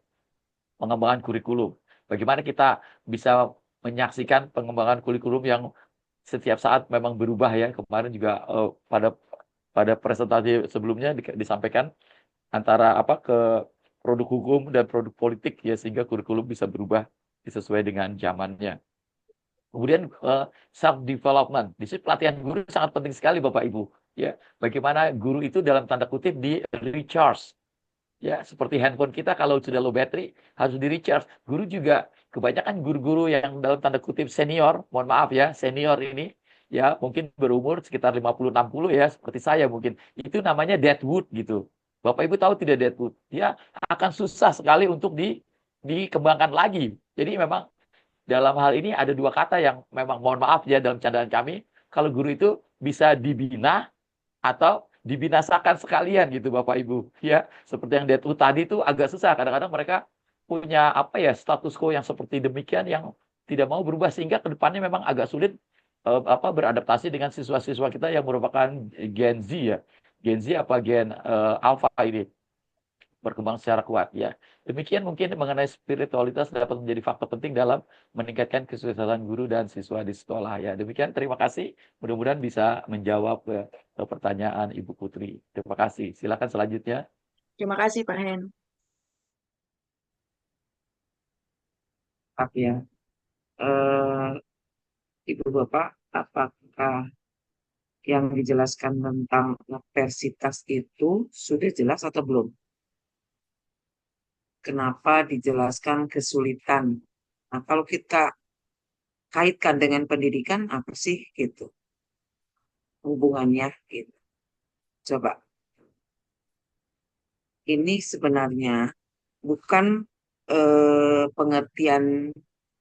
Speaker 2: pengembangan kurikulum. Bagaimana kita bisa menyaksikan pengembangan kurikulum yang setiap saat memang berubah ya. Kemarin juga pada presentasi sebelumnya disampaikan antara ke produk hukum dan produk politik ya sehingga kurikulum bisa berubah sesuai dengan zamannya. Kemudian self development. Di sini pelatihan guru sangat penting sekali Bapak Ibu. Ya, bagaimana guru itu dalam tanda kutip di recharge. Ya, seperti handphone kita kalau sudah low battery harus di recharge. Guru juga kebanyakan guru-guru yang dalam tanda kutip senior, mohon maaf ya, senior ini ya mungkin berumur sekitar 50-60 ya, seperti saya mungkin. Itu namanya deadwood gitu. Bapak Ibu tahu tidak deadwood? Dia akan susah sekali untuk dikembangkan lagi. Jadi memang dalam hal ini ada dua kata yang memang mohon maaf ya dalam candaan kami, kalau guru itu bisa dibina atau dibinasakan sekalian gitu Bapak Ibu ya seperti yang Deadwood tadi itu agak susah kadang-kadang mereka punya status quo yang seperti demikian yang tidak mau berubah sehingga kedepannya memang agak sulit beradaptasi dengan siswa-siswa kita yang merupakan Gen Z ya Gen Z apa Gen Alpha ini berkembang secara kuat ya. Demikian mungkin mengenai spiritualitas dapat menjadi faktor penting dalam meningkatkan kesuksesan guru dan siswa di sekolah ya. Demikian terima kasih. Mudah-mudahan bisa menjawab pertanyaan Ibu Putri. Terima kasih. Silakan selanjutnya.
Speaker 4: Terima kasih Pak Hen.
Speaker 1: Maaf ya. Eh, Ibu Bapak, apakah yang dijelaskan tentang universitas itu sudah jelas atau belum? Kenapa dijelaskan kesulitan? Nah, kalau kita kaitkan dengan pendidikan, apa sih gitu hubungannya gitu? Coba. Ini sebenarnya bukan pengertian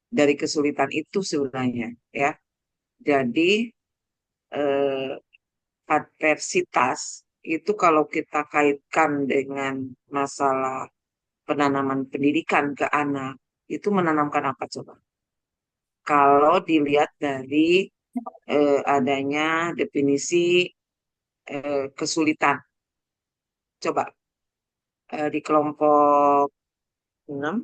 Speaker 1: dari kesulitan itu sebenarnya, ya. Jadi adversitas itu kalau kita kaitkan dengan masalah penanaman pendidikan ke anak, itu menanamkan apa coba? Kalau dilihat dari adanya definisi kesulitan. Coba di kelompok 6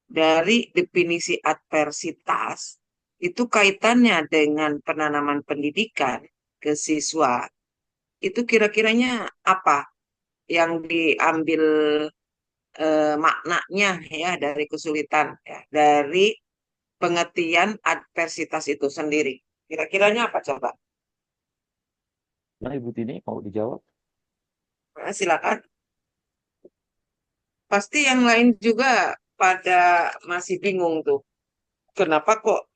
Speaker 1: dari definisi adversitas itu kaitannya dengan penanaman pendidikan ke siswa. Itu kira-kiranya apa yang diambil maknanya ya dari kesulitan ya dari pengertian adversitas itu sendiri. Kira-kiranya apa coba?
Speaker 2: Nah, Ibu Tini mau dijawab?
Speaker 1: Nah, silakan. Pasti yang lain juga pada masih bingung tuh. Kenapa kok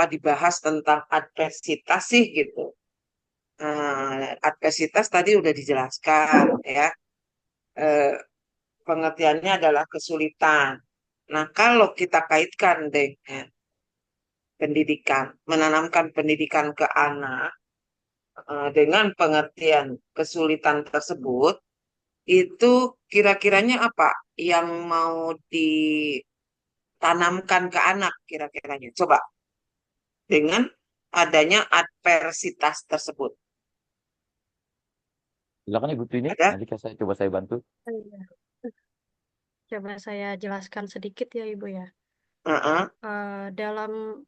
Speaker 1: dibahas tentang adversitas sih gitu. Adversitas tadi udah dijelaskan ya. Eh, Pengertiannya adalah kesulitan. Nah, kalau kita kaitkan dengan pendidikan, menanamkan pendidikan ke anak dengan pengertian kesulitan tersebut, itu kira-kiranya apa yang mau ditanamkan ke anak kira-kiranya? Coba dengan adanya adversitas tersebut.
Speaker 2: Silakan Ibu Tini,
Speaker 1: Ada?
Speaker 2: nanti coba saya bantu.
Speaker 5: Iya. Coba saya jelaskan sedikit ya Ibu ya.
Speaker 1: Uh-uh,
Speaker 5: Dalam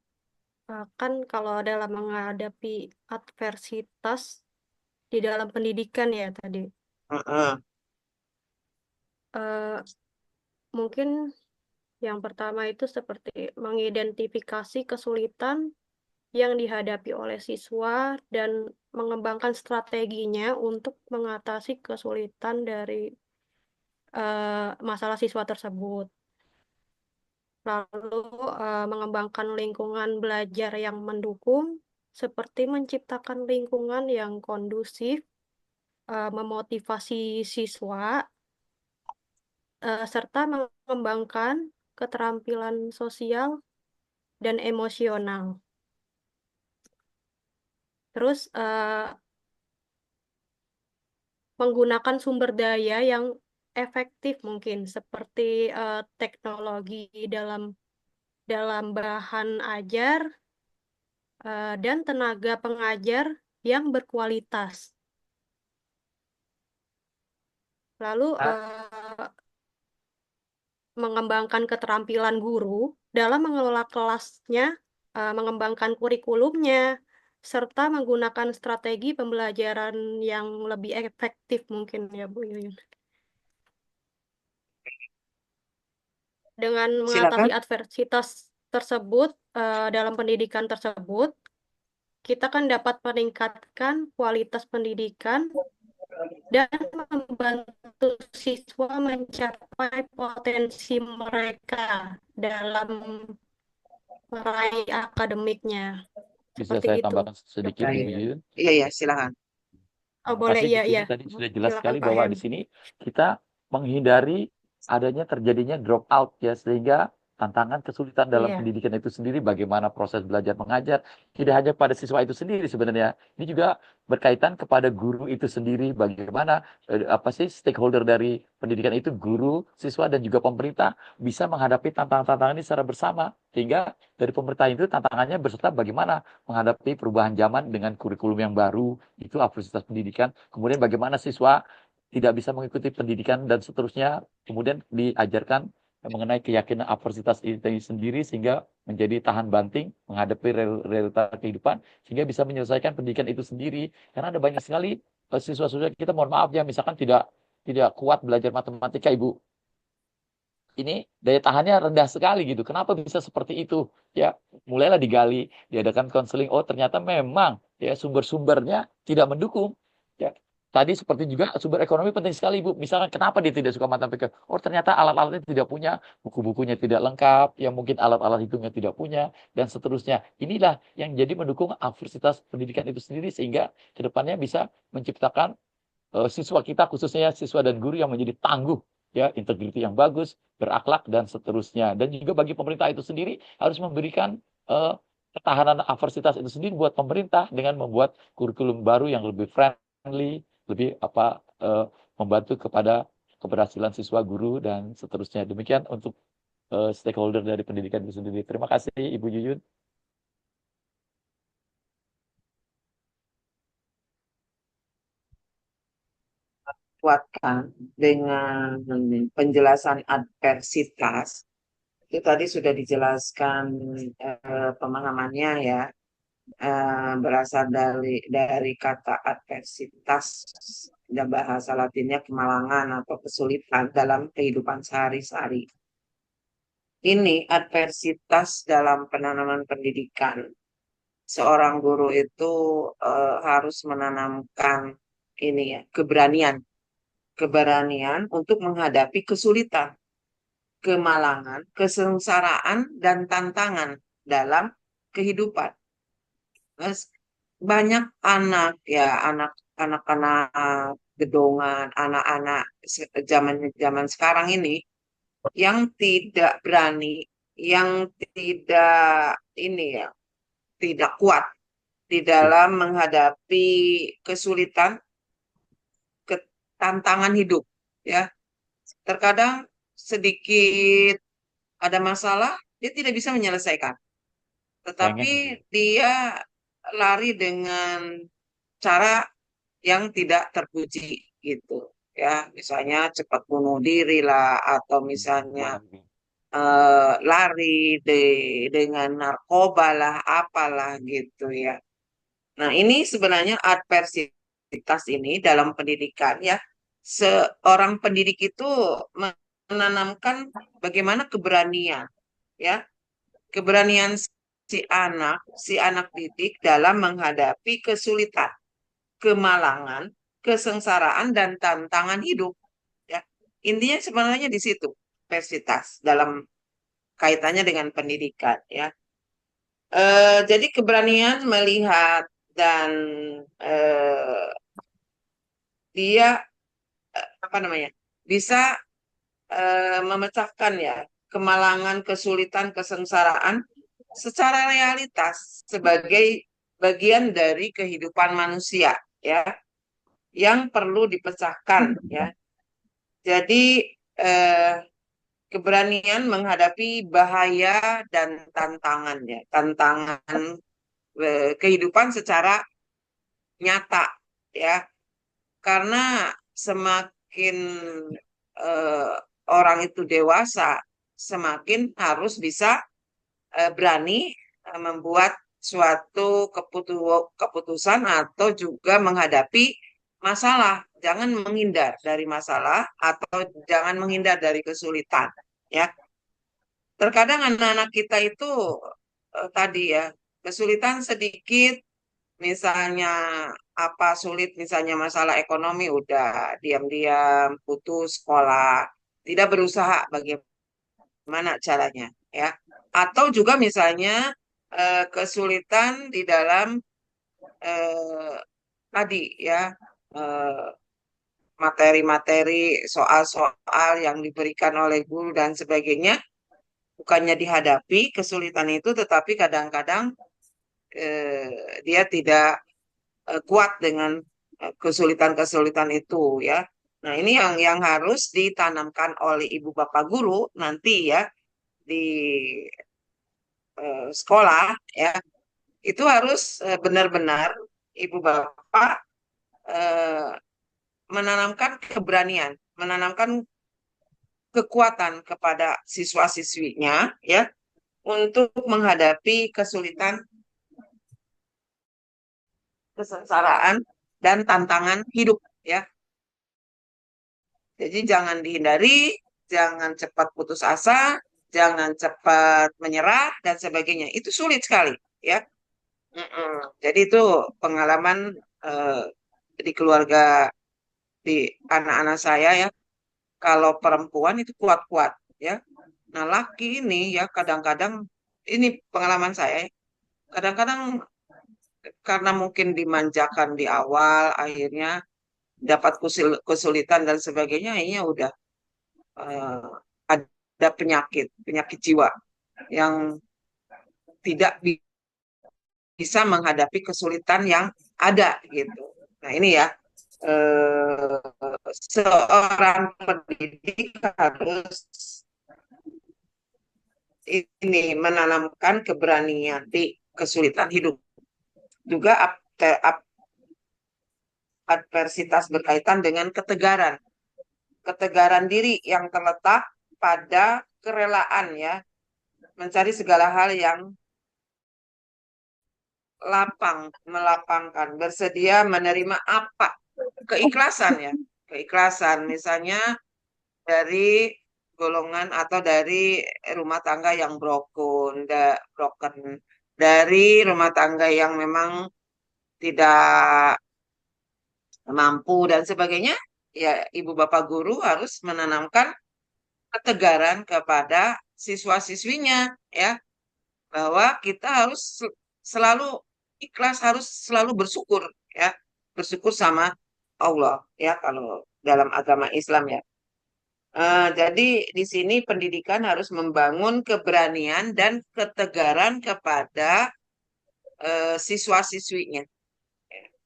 Speaker 5: kan kalau dalam menghadapi adversitas di dalam pendidikan ya tadi,
Speaker 1: uh-uh,
Speaker 5: eh, mungkin yang pertama itu seperti mengidentifikasi kesulitan yang dihadapi oleh siswa dan mengembangkan strateginya untuk mengatasi kesulitan dari masalah siswa tersebut. Lalu mengembangkan lingkungan belajar yang mendukung, seperti menciptakan lingkungan yang kondusif, memotivasi siswa, serta mengembangkan keterampilan sosial dan emosional. Terus menggunakan sumber daya yang efektif mungkin seperti teknologi dalam bahan ajar dan tenaga pengajar yang berkualitas. Lalu mengembangkan keterampilan guru dalam mengelola kelasnya, mengembangkan kurikulumnya, serta menggunakan strategi pembelajaran yang lebih efektif mungkin ya Bu Yuyun. Dengan mengatasi
Speaker 1: Silakan.
Speaker 5: adversitas tersebut dalam pendidikan tersebut, kita kan dapat meningkatkan kualitas pendidikan dan membantu siswa mencapai potensi mereka dalam meraih akademiknya.
Speaker 2: Bisa
Speaker 5: Seperti
Speaker 2: saya
Speaker 5: itu.
Speaker 2: tambahkan sedikit,
Speaker 1: Baik.
Speaker 2: Ibu Yuyun?
Speaker 1: Iya, iya, silakan.
Speaker 5: Oh,
Speaker 2: Terima
Speaker 5: boleh,
Speaker 2: kasih,
Speaker 5: iya,
Speaker 2: Bu Tini.
Speaker 5: iya.
Speaker 2: Tadi sudah jelas
Speaker 5: Silakan
Speaker 2: sekali
Speaker 5: Pak
Speaker 2: bahwa
Speaker 5: Hen.
Speaker 2: di sini kita menghindari adanya terjadinya drop out ya, sehingga tantangan kesulitan dalam
Speaker 5: Iya.
Speaker 2: pendidikan itu sendiri, bagaimana proses belajar mengajar, tidak hanya pada siswa itu sendiri sebenarnya. Ini juga berkaitan kepada guru itu sendiri, bagaimana apa sih stakeholder dari pendidikan itu, guru, siswa, dan juga pemerintah bisa menghadapi tantangan-tantangan ini secara bersama. Sehingga dari pemerintah itu tantangannya beserta bagaimana menghadapi perubahan zaman dengan kurikulum yang baru, itu apresiasi pendidikan. Kemudian bagaimana siswa tidak bisa mengikuti pendidikan dan seterusnya, kemudian diajarkan mengenai keyakinan aversitas itu sendiri sehingga menjadi tahan banting menghadapi realita kehidupan sehingga bisa menyelesaikan pendidikan itu sendiri. Karena ada banyak sekali siswa-siswa kita, mohon maaf ya, misalkan tidak kuat belajar matematika, Ibu. Ini daya tahannya rendah sekali gitu. Kenapa bisa seperti itu? Ya, mulailah digali, diadakan konseling. Oh, ternyata memang ya sumber-sumbernya tidak mendukung. Ya, tadi seperti juga sumber ekonomi penting sekali, Bu. Misalkan kenapa dia tidak suka matematika? Oh, ternyata alat-alatnya tidak punya, buku-bukunya tidak lengkap, ya mungkin alat-alat hitungnya tidak punya, dan seterusnya. Inilah yang jadi mendukung aversitas pendidikan itu sendiri sehingga kedepannya bisa menciptakan siswa kita, khususnya siswa dan guru yang menjadi tangguh, ya, integriti yang bagus, berakhlak, dan seterusnya. Dan juga bagi pemerintah itu sendiri harus memberikan ketahanan aversitas itu sendiri buat pemerintah dengan membuat kurikulum baru yang lebih friendly, lebih membantu kepada keberhasilan siswa, guru, dan seterusnya. Demikian untuk stakeholder dari pendidikan itu sendiri. Terima kasih, Ibu Yuyun.
Speaker 1: Kuatkan dengan penjelasan adversitas. Itu tadi sudah dijelaskan pemahamannya ya, berasal dari kata adversitas dan bahasa Latinnya kemalangan atau kesulitan dalam kehidupan sehari-hari. Ini adversitas dalam penanaman pendidikan. Seorang guru itu harus menanamkan ini ya, keberanian untuk menghadapi kesulitan, kemalangan, kesengsaraan, dan tantangan dalam kehidupan. Banyak anak ya, anak-anak gedongan, anak-anak zaman sekarang ini yang tidak berani, yang tidak ini ya, tidak kuat di dalam menghadapi kesulitan, tantangan hidup ya. Terkadang sedikit ada masalah, dia tidak bisa menyelesaikan. Tetapi
Speaker 2: Pengen.
Speaker 1: dia lari dengan cara yang tidak terpuji gitu. Ya, misalnya cepat bunuh diri lah, atau misalnya lari dengan narkoba lah, apalah gitu ya. Nah, ini sebenarnya adversitas ini dalam pendidikan ya. Seorang pendidik itu menanamkan bagaimana keberanian ya. Keberanian si anak didik dalam menghadapi kesulitan, kemalangan, kesengsaraan dan tantangan hidup. Ya. Intinya sebenarnya di situ diversitas dalam kaitannya dengan pendidikan. Ya. Jadi keberanian melihat dan dia apa namanya bisa memecahkan ya kemalangan, kesulitan, kesengsaraan secara realitas sebagai bagian dari kehidupan manusia ya yang perlu dipecahkan ya. Jadi eh, keberanian menghadapi bahaya dan tantangan ya, tantangan kehidupan secara nyata ya. Karena semakin eh, orang itu dewasa, semakin harus bisa berani membuat suatu keputusan atau juga menghadapi masalah. Jangan menghindar dari masalah atau jangan menghindar dari kesulitan. Ya, terkadang anak-anak kita itu tadi ya kesulitan sedikit, misalnya apa sulit, misalnya masalah ekonomi, udah diam-diam putus sekolah, tidak berusaha bagaimana caranya, ya. Atau juga misalnya kesulitan di dalam eh, tadi ya eh, materi-materi, soal-soal yang diberikan oleh guru dan sebagainya, bukannya dihadapi kesulitan itu, tetapi kadang-kadang dia tidak kuat dengan kesulitan-kesulitan itu ya. Nah, ini yang harus ditanamkan oleh ibu bapak guru nanti ya di sekolah ya. Itu harus benar-benar ibu bapak eh, menanamkan keberanian, menanamkan kekuatan kepada siswa-siswinya ya untuk menghadapi kesulitan, kesengsaraan dan tantangan hidup ya. Jadi jangan dihindari, jangan cepat putus asa, jangan cepat menyerah dan sebagainya. Itu sulit sekali, ya. Jadi itu pengalaman eh, di keluarga di anak-anak saya ya. Kalau perempuan itu kuat-kuat, ya. Nah laki ini ya kadang-kadang ini pengalaman saya. Ya, kadang-kadang karena mungkin dimanjakan di awal, akhirnya dapat kesulitan dan sebagainya, akhirnya udah eh, ada penyakit jiwa yang tidak bisa menghadapi kesulitan yang ada gitu. Nah ini ya eh, seorang pendidik harus ini menanamkan keberanian di kesulitan hidup. Juga adversitas berkaitan dengan ketegaran. Ketegaran diri yang terletak pada kerelaan ya, mencari segala hal yang lapang, melapangkan, bersedia menerima apa? Keikhlasan ya. Keikhlasan misalnya dari golongan atau dari rumah tangga yang broken, dari rumah tangga yang memang tidak mampu dan sebagainya, ya ibu bapak guru harus menanamkan ketegaran kepada siswa-siswinya ya, bahwa kita harus selalu ikhlas, harus selalu bersyukur ya, bersyukur sama Allah ya kalau dalam agama Islam ya. Jadi di sini pendidikan harus membangun keberanian dan ketegaran kepada siswa-siswinya.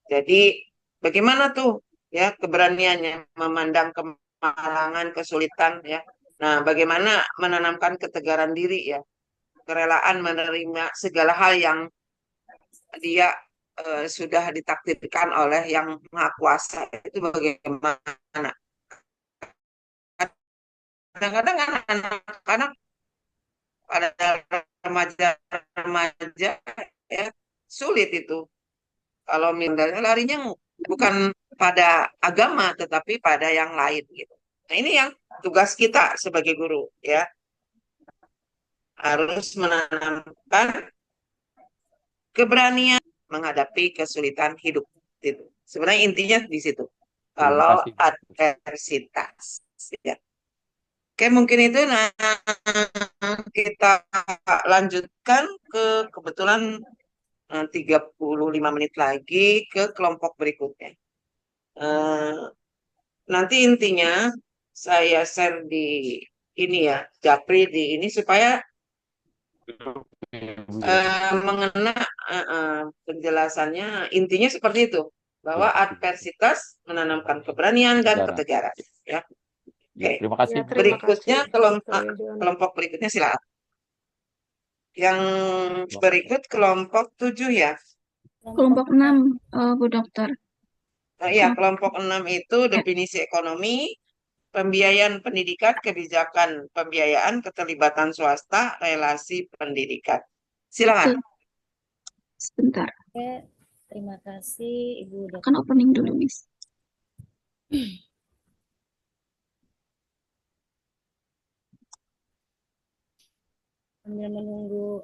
Speaker 1: Jadi bagaimana tuh ya keberaniannya memandang kemalangan, kesulitan ya. Nah, bagaimana menanamkan ketegaran diri ya, kerelaan menerima segala hal yang dia sudah ditakdirkan oleh yang Maha Kuasa, itu bagaimana? Kadang-kadang anak-anak pada remaja-remaja ya sulit itu kalau mindalnya larinya bukan pada agama tetapi pada yang lain gitu. Nah, ini yang tugas kita sebagai guru ya, harus menanamkan keberanian menghadapi kesulitan hidup. Itu. Sebenarnya intinya di situ.
Speaker 2: Terima
Speaker 1: Kalau
Speaker 2: kasih.
Speaker 1: adversitas. Ya. Oke, mungkin itu. Nah, kita lanjutkan kebetulan 35 menit lagi ke kelompok berikutnya. Nanti intinya saya share di ini ya, Japri di ini supaya mengena penjelasannya intinya seperti itu bahwa adversitas menanamkan keberanian dan
Speaker 2: Ketegaran.
Speaker 1: ketegaran. Ya.
Speaker 2: Ya,
Speaker 1: Oke.
Speaker 2: terima kasih.
Speaker 5: Ya, terima
Speaker 1: Berikutnya
Speaker 5: kasih, Dr. Yuyun.
Speaker 1: kelompok berikutnya silakan. Yang berikut kelompok 7 ya.
Speaker 4: Kelompok 6, Bu Dokter.
Speaker 1: Iya, kelompok 6 itu definisi ekonomi, pembiayaan pendidikan, kebijakan pembiayaan, keterlibatan swasta, relasi pendidikan. Silakan.
Speaker 4: Sebentar,
Speaker 6: Oke, terima kasih Ibu Dokter.
Speaker 4: kan opening dulu, Miss.
Speaker 6: Sambil menunggu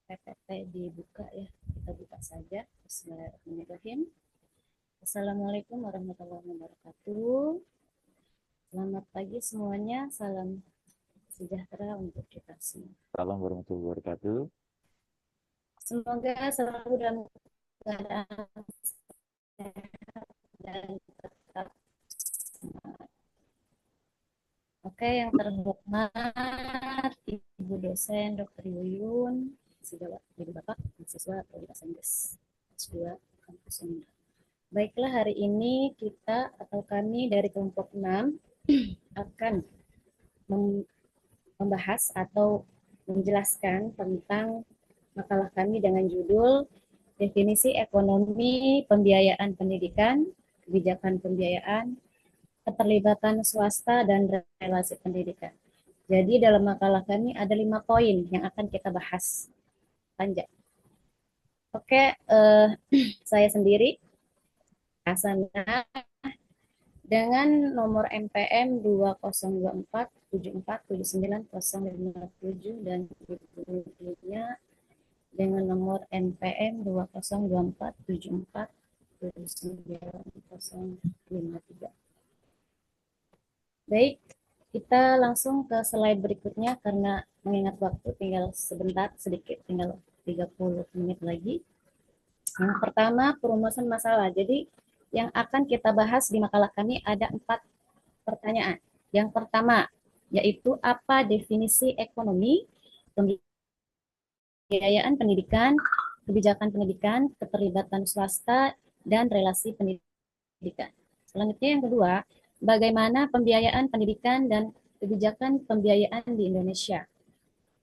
Speaker 6: PPT dibuka ya, kita buka saja. Bismillahirrahmanirrahim. Assalamualaikum warahmatullahi wabarakatuh. Selamat pagi semuanya, salam sejahtera untuk kita semua.
Speaker 2: Salam warahmatullahi wabarakatuh.
Speaker 6: Semoga selalu dalam keadaan sehat dan tetap semangat. Oke, yang terhormat Ibu dosen Dr. Yuyun, segala Ibu Bapak, mahasiswa Prodi Bahasa Inggris S2 Kampus Sunda. Baiklah, hari ini kita atau kami dari kelompok 6 akan membahas atau menjelaskan tentang makalah kami dengan judul Definisi Ekonomi Pembiayaan Pendidikan, Kebijakan Pembiayaan, Keterlibatan Swasta, dan Relasi Pendidikan. Jadi dalam makalah kami ada 5 poin yang akan kita bahas panjang. Oke, saya sendiri Hasanah dengan nomor MPM 202474790057 dan ibunya dengan nomor NPM 202474790053. Baik, kita langsung ke slide berikutnya karena mengingat waktu tinggal sebentar sedikit, tinggal 30 menit lagi. Yang pertama, perumusan masalah. Jadi yang akan kita bahas di makalah kami ada 4 pertanyaan. Yang pertama, yaitu apa definisi ekonomi, pembiayaan pendidikan, kebijakan pendidikan, keterlibatan swasta, dan relasi pendidikan. Selanjutnya yang kedua, bagaimana pembiayaan pendidikan dan kebijakan pembiayaan di Indonesia.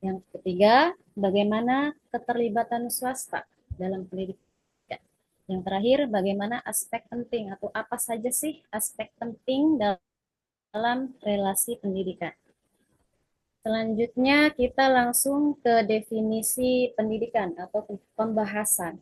Speaker 6: Yang ketiga, bagaimana keterlibatan swasta dalam pendidikan. Yang terakhir, bagaimana aspek penting atau apa saja sih aspek penting dalam relasi pendidikan. Selanjutnya kita langsung ke definisi pendidikan atau pembahasan.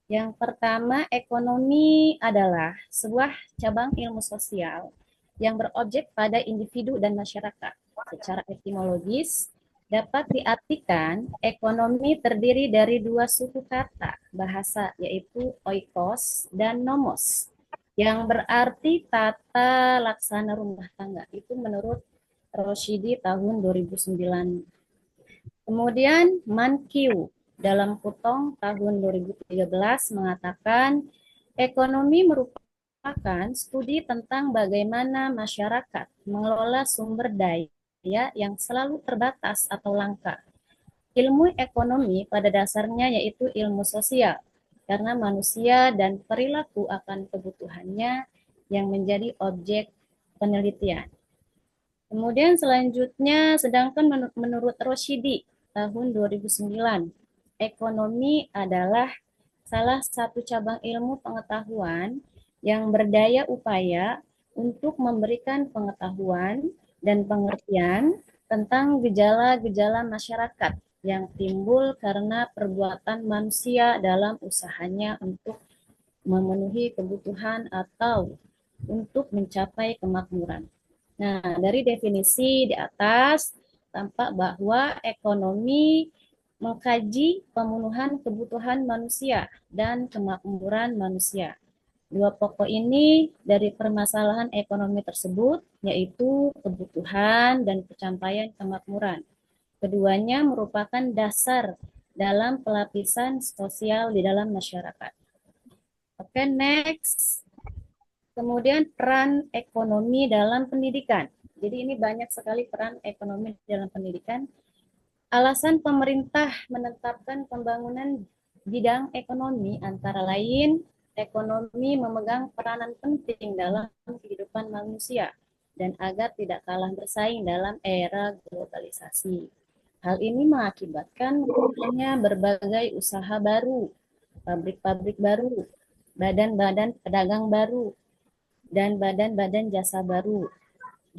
Speaker 6: Yang pertama, ekonomi adalah sebuah cabang ilmu sosial yang berobjek pada individu dan masyarakat. Secara etimologis, dapat diartikan ekonomi terdiri dari 2 suku kata bahasa, yaitu oikos dan nomos, yang berarti tata laksana rumah tangga. Itu menurut Roshidi tahun 2009. Kemudian Mankiw dalam Putong tahun 2013 mengatakan ekonomi merupakan studi tentang bagaimana masyarakat mengelola sumber daya yang selalu terbatas atau langka. Ilmu ekonomi pada dasarnya yaitu ilmu sosial, karena manusia dan perilaku akan kebutuhannya yang menjadi objek penelitian. Kemudian selanjutnya, sedangkan menurut Roshidi tahun 2009, ekonomi adalah salah satu cabang ilmu pengetahuan yang berdaya upaya untuk memberikan pengetahuan dan pengertian tentang gejala-gejala masyarakat yang timbul karena perbuatan manusia dalam usahanya untuk memenuhi kebutuhan atau untuk mencapai kemakmuran. Nah, dari definisi di atas tampak bahwa ekonomi mengkaji pemenuhan kebutuhan manusia dan kemakmuran manusia. Dua pokok ini dari permasalahan ekonomi tersebut, yaitu kebutuhan dan pencapaian kemakmuran. Keduanya merupakan dasar dalam pelapisan sosial di dalam masyarakat. Oke, next. Kemudian peran ekonomi dalam pendidikan. Jadi ini banyak sekali peran ekonomi dalam pendidikan. Alasan pemerintah menetapkan pembangunan bidang ekonomi antara lain, ekonomi memegang peranan penting dalam kehidupan manusia dan agar tidak kalah bersaing dalam era globalisasi. Hal ini mengakibatkan munculnya berbagai usaha baru, pabrik-pabrik baru, badan-badan pedagang baru, dan badan-badan jasa baru.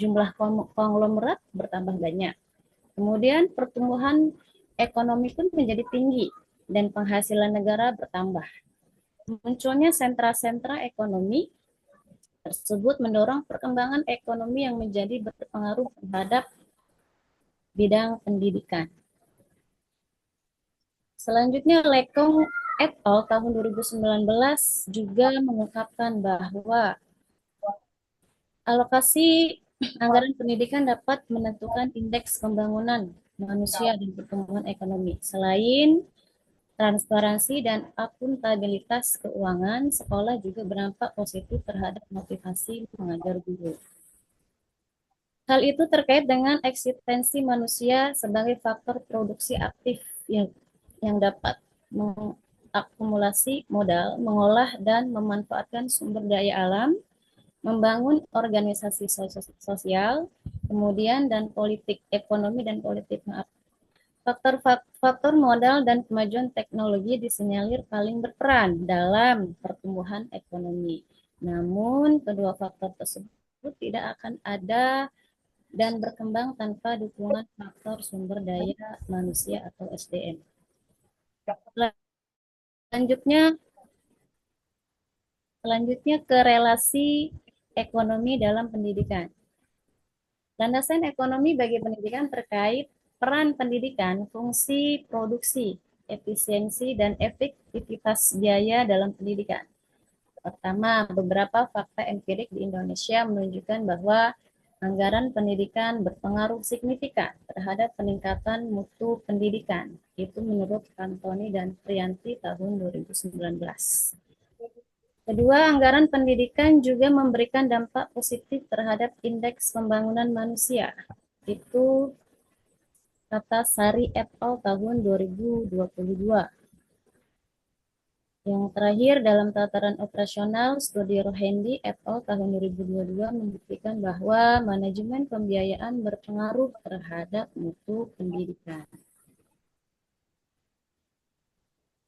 Speaker 6: Jumlah konglomerat bertambah banyak. Kemudian pertumbuhan ekonomi pun menjadi tinggi dan penghasilan negara bertambah. Munculnya sentra-sentra ekonomi tersebut mendorong perkembangan ekonomi yang menjadi berpengaruh terhadap bidang pendidikan. Selanjutnya, Lekong et al. Tahun 2019 juga mengungkapkan bahwa alokasi anggaran pendidikan dapat menentukan indeks pembangunan manusia dan pertumbuhan ekonomi. Selain transparansi dan akuntabilitas keuangan, sekolah juga berdampak positif terhadap motivasi mengajar guru. Hal itu terkait dengan eksistensi manusia sebagai faktor produksi aktif yang dapat mengakumulasi modal, mengolah dan memanfaatkan sumber daya alam, membangun organisasi sosial, kemudian dan politik ekonomi dan politik Faktor modal dan kemajuan teknologi disinyalir paling berperan dalam pertumbuhan ekonomi. Namun, kedua faktor tersebut tidak akan ada dan berkembang tanpa dukungan faktor sumber daya manusia atau SDM. Selanjutnya ke relasi ekonomi dalam pendidikan. Landasan ekonomi bagi pendidikan terkait peran pendidikan, fungsi produksi, efisiensi, dan efektivitas biaya dalam pendidikan. Pertama, beberapa fakta empirik di Indonesia menunjukkan bahwa anggaran pendidikan berpengaruh signifikan terhadap peningkatan mutu pendidikan. Itu menurut Antoni dan Priyanti tahun 2019. Kedua, anggaran pendidikan juga memberikan dampak positif terhadap indeks pembangunan manusia. Itu kata Sari et al. Tahun 2022. Yang terakhir, dalam tataran operasional, studi Rohendi et al. Tahun 2022 membuktikan bahwa manajemen pembiayaan berpengaruh terhadap mutu pendidikan.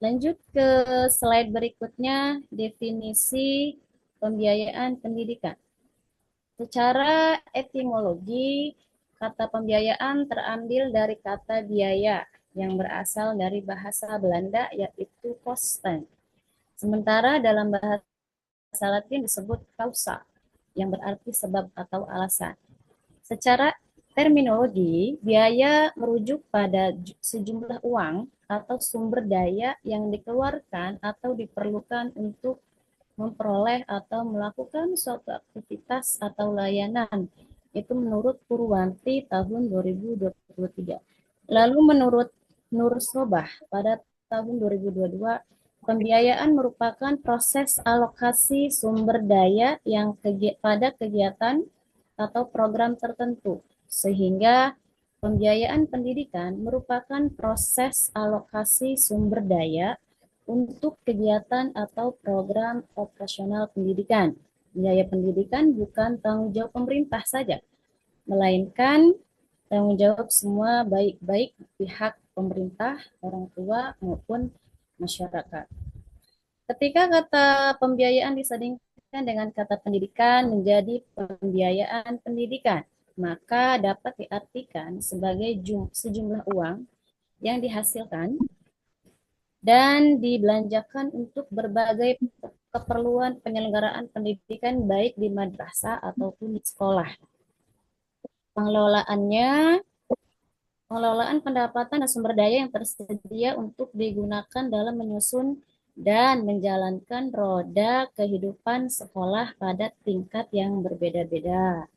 Speaker 6: Lanjut ke slide berikutnya, definisi pembiayaan pendidikan. Secara etimologi, kata pembiayaan terambil dari kata biaya yang berasal dari bahasa Belanda yaitu kosten. Sementara dalam bahasa Latin disebut causa yang berarti sebab atau alasan. Secara terminologi, biaya merujuk pada sejumlah uang atau sumber daya yang dikeluarkan atau diperlukan untuk memperoleh atau melakukan suatu aktivitas atau layanan. Itu menurut Purwanti tahun 2023. Lalu menurut Nur Sobah pada tahun 2022, pembiayaan merupakan proses alokasi sumber daya yang pada kegiatan atau program tertentu, sehingga pembiayaan pendidikan merupakan proses alokasi sumber daya untuk kegiatan atau program operasional pendidikan. Biaya pendidikan bukan tanggung jawab pemerintah saja, melainkan tanggung jawab semua baik pihak pemerintah, orang tua, maupun masyarakat. Ketika kata pembiayaan disandingkan dengan kata pendidikan menjadi pembiayaan pendidikan, maka dapat diartikan sebagai sejumlah uang yang dihasilkan dan dibelanjakan untuk berbagai keperluan penyelenggaraan pendidikan baik di madrasah ataupun di sekolah. Pengelolaannya pengelolaan pendapatan dan sumber daya yang tersedia untuk digunakan dalam menyusun dan menjalankan roda kehidupan sekolah pada tingkat yang berbeda-beda.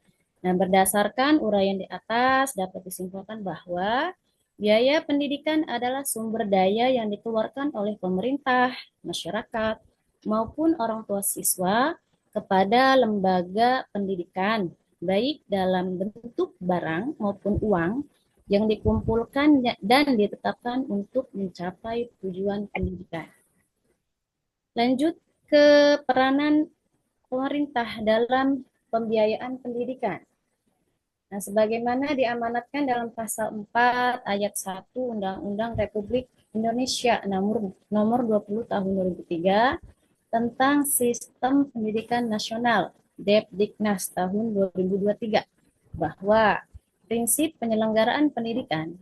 Speaker 6: Nah, berdasarkan uraian di atas, dapat disimpulkan bahwa biaya pendidikan adalah sumber daya yang dikeluarkan oleh pemerintah, masyarakat, maupun orang tua siswa kepada lembaga pendidikan, baik dalam bentuk barang maupun uang yang dikumpulkan dan ditetapkan untuk mencapai tujuan pendidikan. Lanjut ke peranan pemerintah dalam pembiayaan pendidikan. Nah, sebagaimana diamanatkan dalam pasal 4 ayat 1 Undang-Undang Republik Indonesia nomor 20 tahun 2003 tentang Sistem Pendidikan Nasional Depdiknas tahun 2023 bahwa prinsip penyelenggaraan pendidikan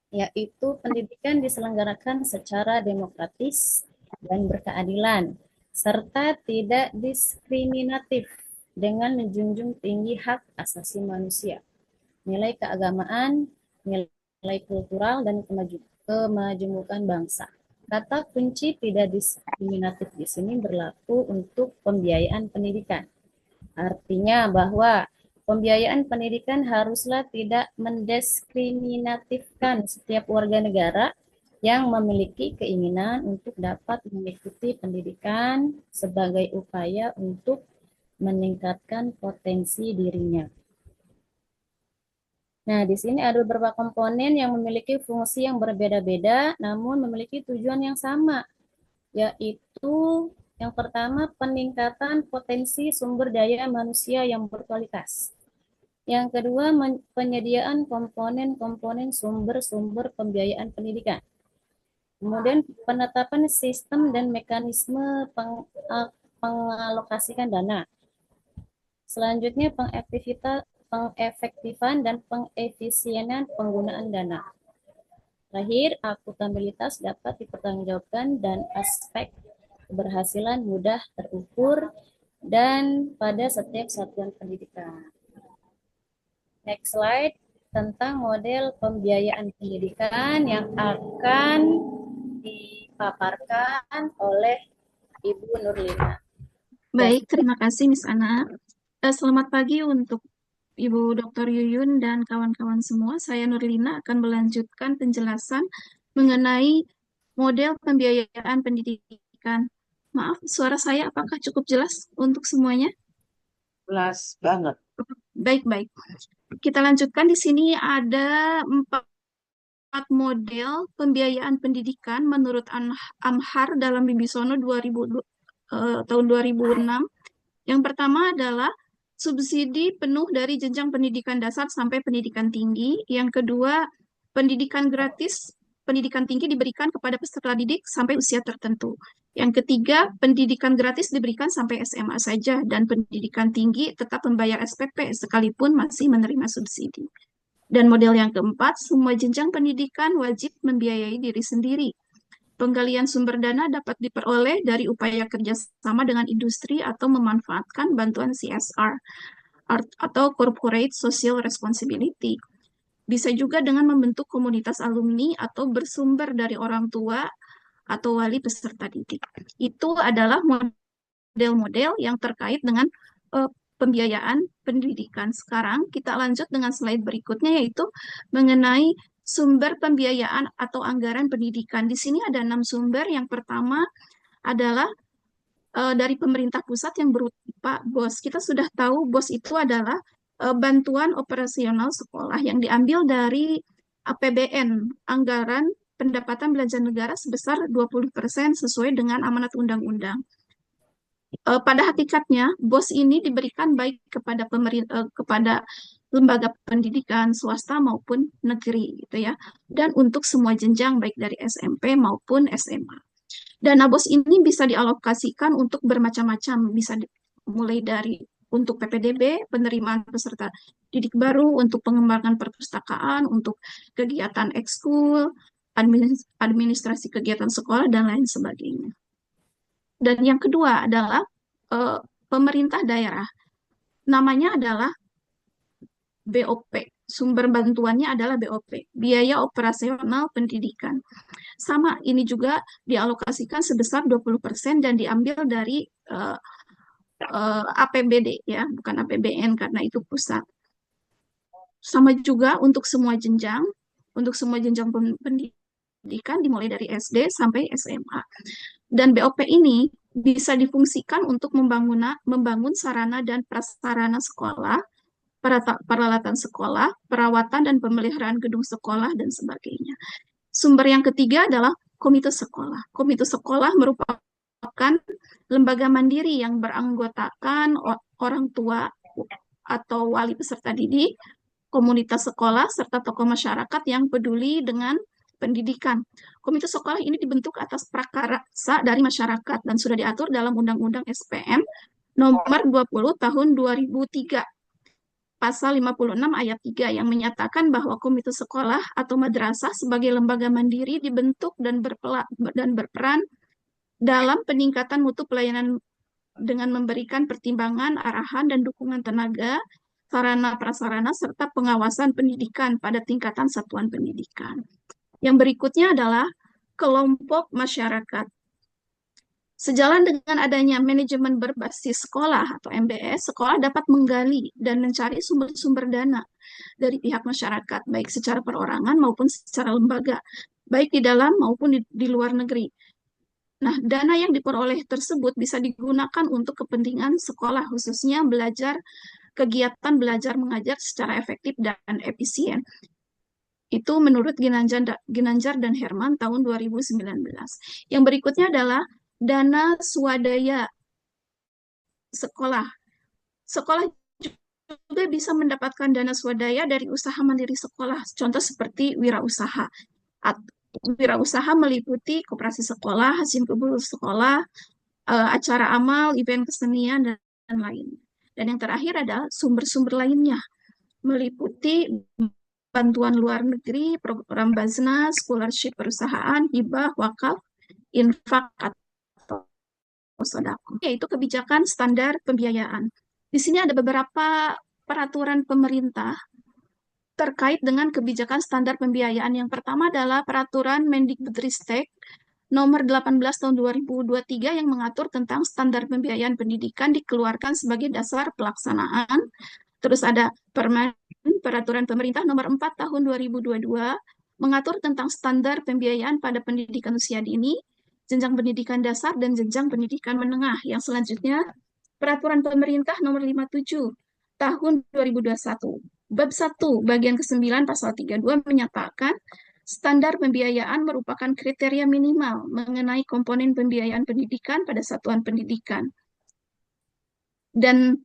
Speaker 6: yaitu pendidikan diselenggarakan secara demokratis dan berkeadilan serta tidak diskriminatif dengan menjunjung tinggi hak asasi manusia, nilai keagamaan, nilai kultural, dan kemajemukan bangsa. Kata kunci tidak diskriminatif di sini berlaku untuk pembiayaan pendidikan. Artinya bahwa pembiayaan pendidikan haruslah tidak mendiskriminatifkan setiap warga negara yang memiliki keinginan untuk dapat mengikuti pendidikan sebagai upaya untuk meningkatkan potensi dirinya. Nah, di sini ada beberapa komponen yang memiliki fungsi yang berbeda-beda, namun memiliki tujuan yang sama, yaitu yang pertama, peningkatan potensi sumber daya manusia yang berkualitas. Yang kedua, penyediaan komponen-komponen sumber-sumber pembiayaan pendidikan. Kemudian, penetapan sistem dan mekanisme pengalokasikan dana. Selanjutnya, pengefektifan dan pengefisienan penggunaan dana. Terakhir, akuntabilitas dapat dipertanggungjawabkan dan aspek keberhasilan mudah terukur dan pada setiap satuan pendidikan. Next slide, tentang model pembiayaan pendidikan yang akan dipaparkan oleh Ibu Nurlina.
Speaker 4: Baik, terima kasih Miss Ana. Selamat pagi untuk Ibu Dr. Yuyun dan kawan-kawan semua. Saya Nurlina akan melanjutkan penjelasan mengenai model pembiayaan pendidikan. Maaf, suara saya apakah cukup jelas untuk semuanya?
Speaker 1: Jelas banget.
Speaker 4: Baik. Kita lanjutkan. Di sini ada 4 model pembiayaan pendidikan menurut Amhar dalam Bibisono 2000, tahun 2006. Yang pertama adalah subsidi penuh dari jenjang pendidikan dasar sampai pendidikan tinggi. Yang kedua, pendidikan gratis, pendidikan tinggi diberikan kepada peserta didik sampai usia tertentu. Yang ketiga, pendidikan gratis diberikan sampai SMA saja, dan pendidikan tinggi tetap membayar SPP sekalipun masih menerima subsidi. Dan model yang keempat, semua jenjang pendidikan wajib membiayai diri sendiri. Penggalian sumber dana dapat diperoleh dari upaya kerjasama dengan industri atau memanfaatkan bantuan CSR atau Corporate Social Responsibility. Bisa juga dengan membentuk komunitas alumni atau bersumber dari orang tua atau wali peserta didik. Itu adalah model-model yang terkait dengan pembiayaan pendidikan. Sekarang kita lanjut dengan slide berikutnya, yaitu mengenai sumber pembiayaan atau anggaran pendidikan. Di sini ada 6 sumber. Yang pertama adalah dari pemerintah pusat yang berupa BOS. Kita sudah tahu BOS itu adalah bantuan operasional sekolah yang diambil dari APBN, anggaran pendapatan belanja negara sebesar 20% sesuai dengan amanat undang-undang. Pada hakikatnya, BOS ini diberikan baik kepada kepada lembaga pendidikan swasta maupun negeri, gitu ya, dan untuk semua jenjang baik dari SMP maupun SMA. Dana BOS ini bisa dialokasikan untuk bermacam-macam, bisa mulai dari untuk PPDB, penerimaan peserta didik baru, untuk pengembangan perpustakaan, untuk kegiatan ekskul, administrasi kegiatan sekolah, dan lain sebagainya. Dan yang kedua adalah pemerintah daerah. Namanya adalah BOP. Sumber bantuannya adalah BOP, biaya operasional pendidikan. Sama, ini juga dialokasikan sebesar 20% dan diambil dari APBD ya, bukan APBN karena itu pusat. Sama juga untuk semua jenjang pendidikan dimulai dari SD sampai SMA. Dan BOP ini bisa difungsikan untuk membangun sarana dan prasarana sekolah, peralatan sekolah, perawatan dan pemeliharaan gedung sekolah, dan sebagainya. Sumber yang ketiga adalah komite sekolah. Komite sekolah merupakan lembaga mandiri yang beranggotakan orang tua atau wali peserta didik, komunitas sekolah, serta tokoh masyarakat yang peduli dengan pendidikan. Komite sekolah ini dibentuk atas prakarsa dari masyarakat dan sudah diatur dalam Undang-Undang SPM nomor 20 tahun 2003 pasal 56 ayat 3 yang menyatakan bahwa komite sekolah atau madrasah sebagai lembaga mandiri dibentuk dan berperan dalam peningkatan mutu pelayanan dengan memberikan pertimbangan, arahan, dan dukungan tenaga, sarana prasarana, serta pengawasan pendidikan pada tingkatan satuan pendidikan. Yang berikutnya adalah kelompok masyarakat. Sejalan dengan adanya manajemen berbasis sekolah atau MBS, sekolah dapat menggali dan mencari sumber-sumber dana dari pihak masyarakat, baik secara perorangan maupun secara lembaga, baik di dalam maupun di luar negeri. Nah, dana yang diperoleh tersebut bisa digunakan untuk kepentingan sekolah, khususnya kegiatan belajar mengajar secara efektif dan efisien. Itu menurut Ginanjar dan Herman tahun 2019. Yang berikutnya adalah dana swadaya sekolah. Sekolah juga bisa mendapatkan dana swadaya dari usaha mandiri sekolah, contoh seperti wirausaha. Wirausaha meliputi koperasi sekolah, himpunan sekolah, acara amal, event kesenian, dan lainnya. Dan yang terakhir adalah sumber-sumber lainnya, meliputi bantuan luar negeri, program Baznas, scholarship perusahaan, hibah, wakaf, infak, atau sodako, yaitu kebijakan standar pembiayaan. Di sini ada beberapa peraturan pemerintah terkait dengan kebijakan standar pembiayaan. Yang pertama adalah peraturan Mendikbudristek nomor 18 tahun 2023 yang mengatur tentang standar pembiayaan pendidikan dikeluarkan sebagai dasar pelaksanaan. Terus ada peraturan pemerintah nomor 4 tahun 2022 mengatur tentang standar pembiayaan pada pendidikan usia dini, jenjang pendidikan dasar, dan jenjang pendidikan menengah. Yang selanjutnya, peraturan pemerintah nomor 57 tahun 2021. Bab 1, bagian ke-9 pasal 32 menyatakan standar pembiayaan merupakan kriteria minimal mengenai komponen pembiayaan pendidikan pada satuan pendidikan. Dan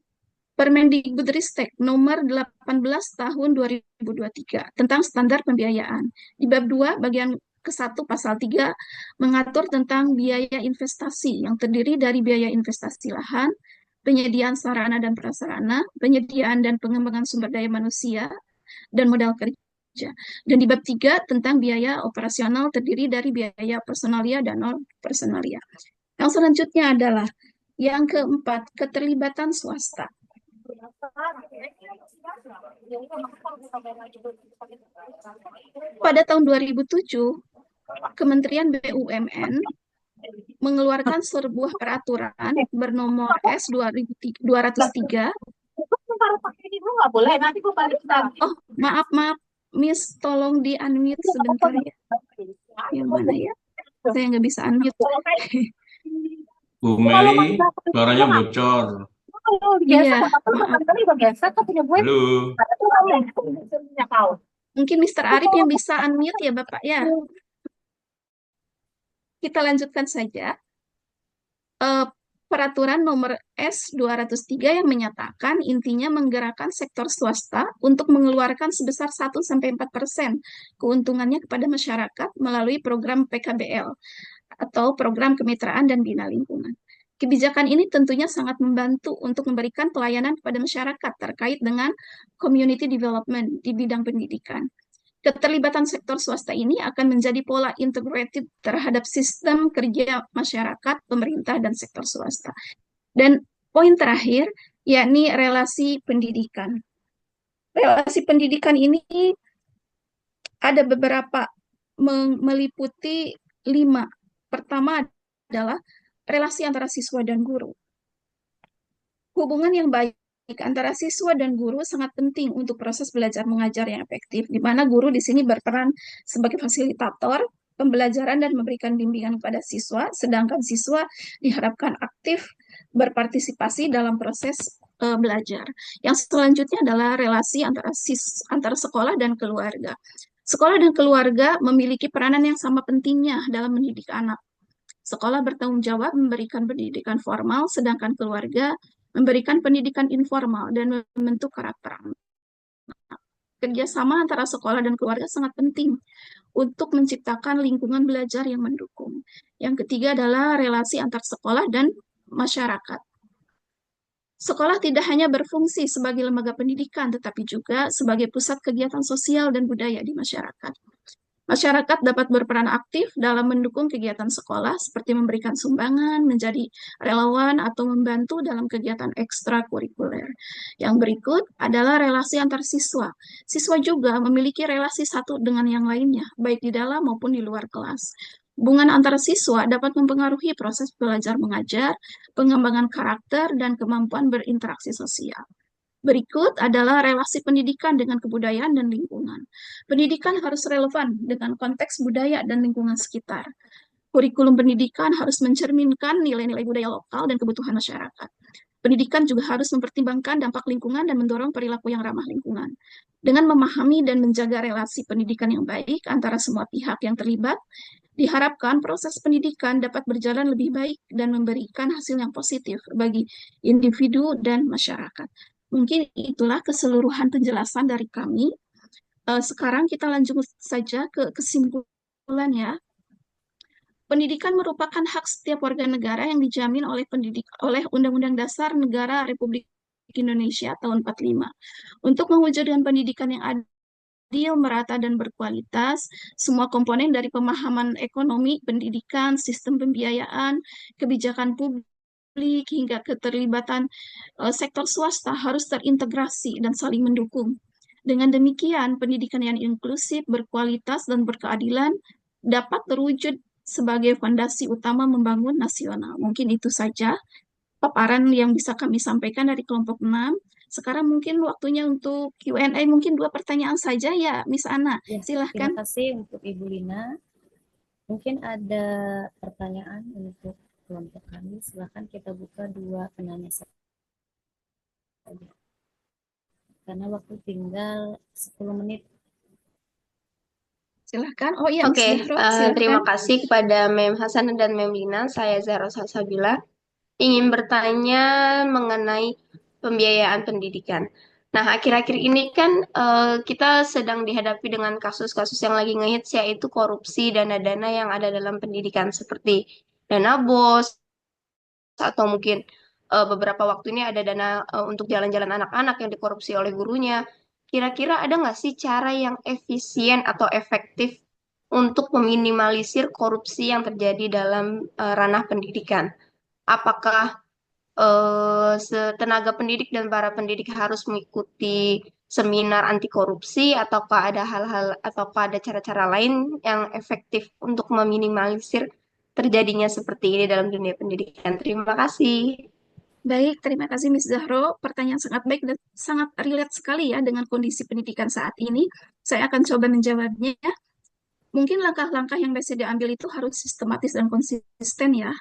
Speaker 4: Permendikbudristek nomor 18 tahun 2023 tentang standar pembiayaan. Di bab 2 bagian ke-1 pasal 3 mengatur tentang biaya investasi yang terdiri dari biaya investasi lahan, penyediaan sarana dan prasarana, penyediaan dan pengembangan sumber daya manusia, dan modal kerja. Dan di bab 3 tentang biaya operasional terdiri dari biaya personalia dan non-personalia. Yang selanjutnya adalah yang keempat, keterlibatan swasta. Pada tahun 2007, Kementerian BUMN mengeluarkan sebuah peraturan bernomor S-203. Oh, maaf, Miss, tolong di-unmute sebentar ya. Yang mana ya? Saya nggak bisa unmute.
Speaker 3: Bu Meli, suaranya bocor.
Speaker 4: Iya, maaf.
Speaker 3: Halo.
Speaker 4: Mungkin Mr. Arif yang bisa unmute ya, Bapak ya. Kita lanjutkan saja. Peraturan nomor S-203 yang menyatakan intinya menggerakkan sektor swasta untuk mengeluarkan sebesar 1-4% keuntungannya kepada masyarakat melalui program PKBL atau program kemitraan dan bina lingkungan. Kebijakan ini tentunya sangat membantu untuk memberikan pelayanan kepada masyarakat terkait dengan community development di bidang pendidikan. Keterlibatan sektor swasta ini akan menjadi pola integrated terhadap sistem kerja masyarakat, pemerintah, dan sektor swasta. Dan poin terakhir, yakni relasi pendidikan.
Speaker 7: Relasi pendidikan ini ada beberapa, meliputi 5. Pertama adalah relasi antara siswa dan guru. Hubungan yang baik antara siswa dan guru sangat penting untuk proses belajar mengajar yang efektif, di mana guru di sini berperan sebagai fasilitator pembelajaran dan memberikan bimbingan kepada siswa, sedangkan siswa diharapkan aktif berpartisipasi dalam proses belajar. Yang selanjutnya adalah relasi antara sekolah dan keluarga. Sekolah dan keluarga memiliki peranan yang sama pentingnya dalam mendidik anak. Sekolah bertanggung jawab memberikan pendidikan formal, sedangkan keluarga memberikan pendidikan informal dan membentuk karakter anak. Kerjasama antara sekolah dan keluarga sangat penting untuk menciptakan lingkungan belajar yang mendukung. Yang ketiga adalah relasi antar sekolah dan masyarakat. Sekolah tidak hanya berfungsi sebagai lembaga pendidikan, tetapi juga sebagai pusat kegiatan sosial dan budaya di masyarakat. Masyarakat dapat berperan aktif dalam mendukung kegiatan sekolah, seperti memberikan sumbangan, menjadi relawan, atau membantu dalam kegiatan ekstrakurikuler. Yang berikut adalah relasi antar siswa. Siswa juga memiliki relasi satu dengan yang lainnya, baik di dalam maupun di luar kelas. Hubungan antara siswa dapat mempengaruhi proses belajar mengajar, pengembangan karakter, dan kemampuan berinteraksi sosial. Berikut adalah relasi pendidikan dengan kebudayaan dan lingkungan. Pendidikan harus relevan dengan konteks budaya dan lingkungan sekitar. Kurikulum pendidikan harus mencerminkan nilai-nilai budaya lokal dan kebutuhan masyarakat. Pendidikan juga harus mempertimbangkan dampak lingkungan dan mendorong perilaku yang ramah lingkungan. Dengan memahami dan menjaga relasi pendidikan yang baik antara semua pihak yang terlibat, diharapkan proses pendidikan dapat berjalan lebih baik dan memberikan hasil yang positif bagi individu dan masyarakat. Mungkin itulah keseluruhan penjelasan dari kami. Sekarang kita lanjut saja ke kesimpulan ya. Pendidikan merupakan hak setiap warga negara yang dijamin oleh Undang-Undang Dasar Negara Republik Indonesia tahun 45. Untuk mewujudkan pendidikan yang adil, merata, dan berkualitas, semua komponen dari pemahaman ekonomi, pendidikan, sistem pembiayaan, kebijakan publik, hingga keterlibatan sektor swasta harus terintegrasi dan saling mendukung. Dengan demikian, pendidikan yang inklusif, berkualitas, dan berkeadilan dapat terwujud sebagai fondasi utama membangun nasional. Mungkin itu saja paparan yang bisa kami sampaikan dari kelompok 6. Sekarang mungkin waktunya untuk Q&A, mungkin 2 pertanyaan saja ya, Miss Ana.
Speaker 6: Ya,
Speaker 7: Silahkan.
Speaker 6: terima kasih untuk Ibu Lina. Mungkin ada pertanyaan untuk kelompok kami. Silahkan kita buka 2 penanya saja. Karena waktu tinggal 10 menit.
Speaker 7: Silahkan. Oh iya,
Speaker 8: Oke,
Speaker 7: Miss Zahro, silahkan.
Speaker 8: terima kasih kepada Mem Hasan dan Mem Lina. Saya Zahra Salsabila. Ingin bertanya mengenai pembiayaan pendidikan. Nah, akhir-akhir ini kan kita sedang dihadapi dengan kasus-kasus yang lagi ngehits, yaitu korupsi dana-dana yang ada dalam pendidikan, seperti dana BOS, atau mungkin beberapa waktu ini ada dana untuk jalan-jalan anak-anak yang dikorupsi oleh gurunya. Kira-kira ada nggak sih cara yang efisien atau efektif untuk meminimalisir korupsi yang terjadi dalam ranah pendidikan? Apakah tenaga pendidik dan para pendidik harus mengikuti seminar anti korupsi, ataukah ada hal-hal ataukah ada cara-cara lain yang efektif untuk meminimalisir terjadinya seperti ini dalam dunia pendidikan? Terima kasih.
Speaker 7: Baik, terima kasih Miss Zahro. Pertanyaan sangat baik dan sangat relate sekali ya dengan kondisi pendidikan saat ini. Saya akan coba menjawabnya. Mungkin langkah-langkah yang bisa diambil itu harus sistematis dan konsisten ya.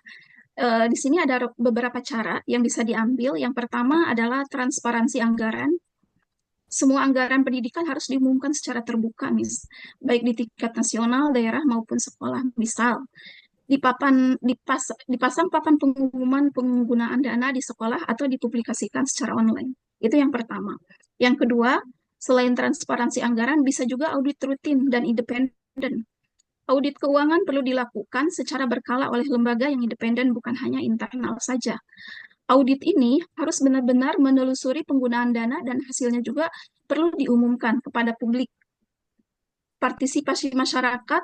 Speaker 7: Di sini ada beberapa cara yang bisa diambil. Yang pertama adalah transparansi anggaran. Semua anggaran pendidikan harus diumumkan secara terbuka, Miss. Baik di tingkat nasional, daerah, maupun sekolah. Misal, dipasang papan pengumuman penggunaan dana di sekolah atau dipublikasikan secara online. Itu yang pertama. Yang kedua, selain transparansi anggaran, bisa juga audit rutin dan independen. Audit keuangan perlu dilakukan secara berkala oleh lembaga yang independen, bukan hanya internal saja. Audit ini harus benar-benar menelusuri penggunaan dana dan hasilnya juga perlu diumumkan kepada publik. Partisipasi masyarakat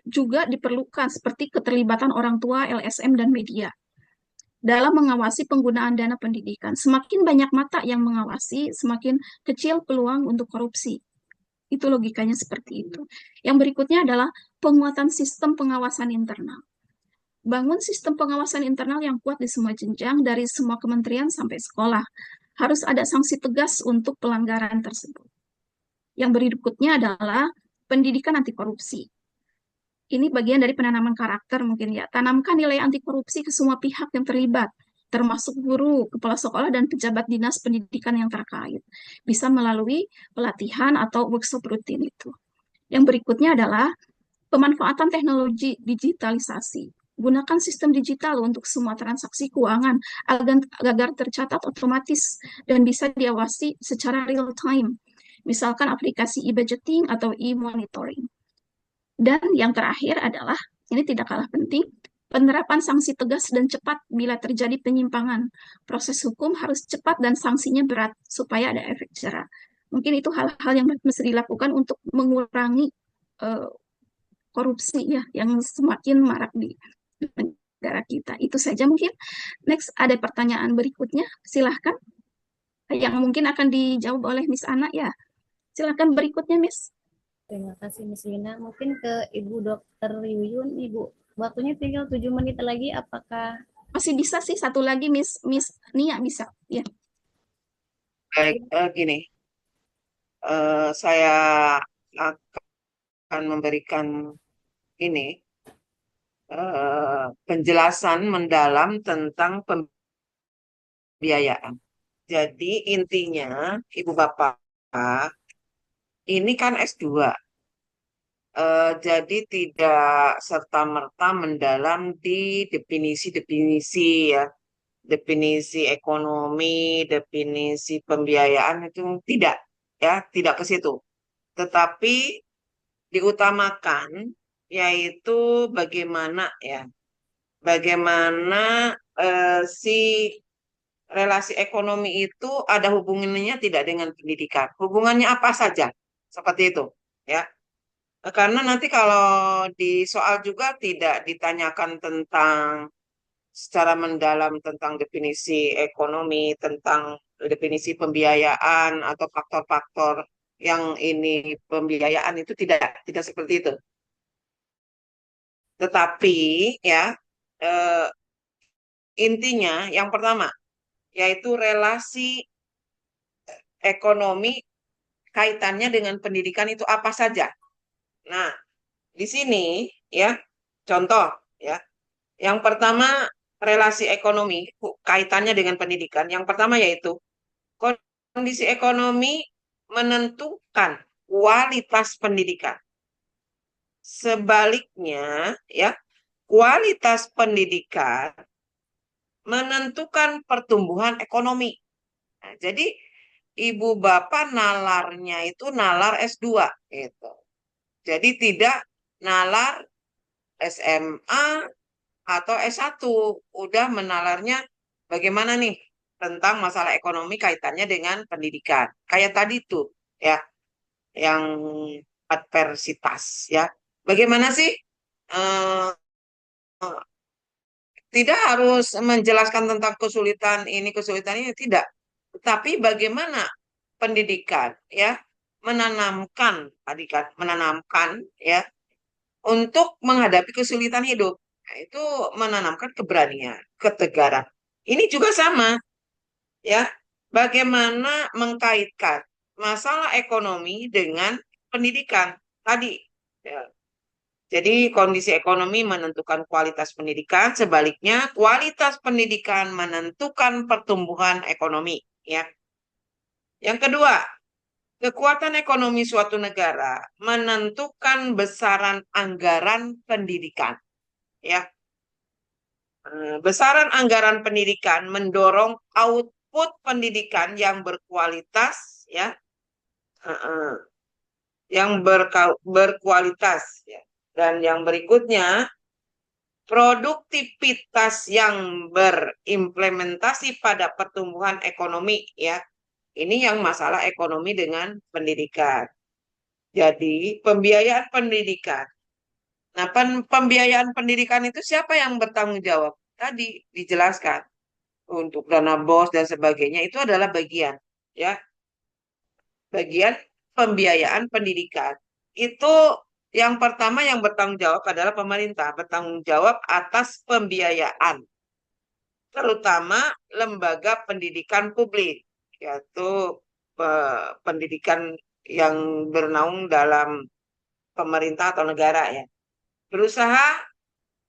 Speaker 7: juga diperlukan seperti keterlibatan orang tua, LSM, dan media. dalam mengawasi penggunaan dana pendidikan. Semakin banyak mata yang mengawasi, semakin kecil peluang untuk korupsi. Itu logikanya seperti itu. Yang berikutnya adalah penguatan sistem pengawasan internal. Bangun sistem pengawasan internal yang kuat di semua jenjang, dari semua kementerian sampai sekolah. Harus ada sanksi tegas untuk pelanggaran tersebut. Yang berikutnya adalah pendidikan anti korupsi. Ini bagian dari penanaman karakter mungkin ya. Tanamkan nilai anti korupsi ke semua pihak yang terlibat, termasuk guru, kepala sekolah, dan pejabat dinas pendidikan yang terkait. Bisa melalui pelatihan atau workshop rutin itu. Yang berikutnya adalah pemanfaatan teknologi digitalisasi. Gunakan sistem digital untuk semua transaksi keuangan agar tercatat otomatis dan bisa diawasi secara real time. Misalkan aplikasi e-budgeting atau e-monitoring. Dan yang terakhir adalah, ini tidak kalah penting, penerapan sanksi tegas dan cepat bila terjadi penyimpangan. Proses hukum harus cepat dan sanksinya berat supaya ada efek jera. Mungkin itu hal-hal yang mesti dilakukan untuk mengurangi korupsi ya yang semakin marak di negara kita. Itu saja mungkin. Next, ada pertanyaan berikutnya. Silahkan. Yang mungkin akan dijawab oleh Miss Ana ya. Silahkan berikutnya, Miss.
Speaker 6: Terima kasih Miss Lina. Mungkin ke Ibu Dokter Yuyun, Ibu. Waktunya tinggal 7 menit lagi. Apakah
Speaker 7: Masih bisa sih satu lagi, Miss Nia bisa. Ya.
Speaker 1: Baik, gini, saya akan memberikan ini penjelasan mendalam tentang pembiayaan. Jadi intinya, Ibu Bapak, ini kan S2. Jadi tidak serta-merta mendalam di definisi-definisi ya. Definisi ekonomi, definisi pembiayaan itu tidak ya, tidak ke situ. Tetapi diutamakan yaitu bagaimana ya, bagaimana si relasi ekonomi itu ada hubungannya tidak dengan pendidikan. Hubungannya apa saja, seperti itu ya. Karena nanti kalau di soal juga tidak ditanyakan tentang secara mendalam tentang definisi ekonomi, tentang definisi pembiayaan atau faktor-faktor yang ini pembiayaan itu tidak seperti itu. Tetapi ya intinya yang pertama yaitu relasi ekonomi kaitannya dengan pendidikan itu apa saja. Nah, di sini ya contoh ya. Yang pertama relasi ekonomi kaitannya dengan pendidikan. Yang pertama yaitu kondisi ekonomi menentukan kualitas pendidikan. Sebaliknya ya, kualitas pendidikan menentukan pertumbuhan ekonomi. Nah, jadi ibu bapak nalarnya itu nalar S2 gitu. Jadi tidak nalar SMA atau S1, udah menalarnya bagaimana nih tentang masalah ekonomi kaitannya dengan pendidikan. Kayak tadi tuh ya, yang adversitas ya. Bagaimana sih? Tidak harus menjelaskan tentang kesulitan ini tidak. Tapi bagaimana pendidikan ya menanamkan tadi kan menanamkan ya untuk menghadapi kesulitan hidup. Nah, itu menanamkan keberanian, ketegaran. Ini juga sama, ya. Bagaimana mengkaitkan masalah ekonomi dengan pendidikan tadi. Ya. Jadi kondisi ekonomi menentukan kualitas pendidikan, sebaliknya kualitas pendidikan menentukan pertumbuhan ekonomi. Ya. Yang kedua, kekuatan ekonomi suatu negara menentukan besaran anggaran pendidikan. Ya, besaran anggaran pendidikan mendorong output pendidikan yang berkualitas, ya, yang berkualitas. Ya. Dan yang berikutnya, produktivitas yang berimplementasi pada pertumbuhan ekonomi, ya. Ini yang masalah ekonomi dengan pendidikan. Jadi pembiayaan pendidikan. Nah, pembiayaan pendidikan itu siapa yang bertanggung jawab? Tadi dijelaskan. untuk dana BOS dan sebagainya itu adalah bagian ya, bagian pembiayaan pendidikan. Itu yang pertama yang bertanggung jawab adalah pemerintah, bertanggung jawab atas pembiayaan, terutama lembaga pendidikan publik, yaitu pendidikan yang bernaung dalam pemerintah atau negara ya. Berusaha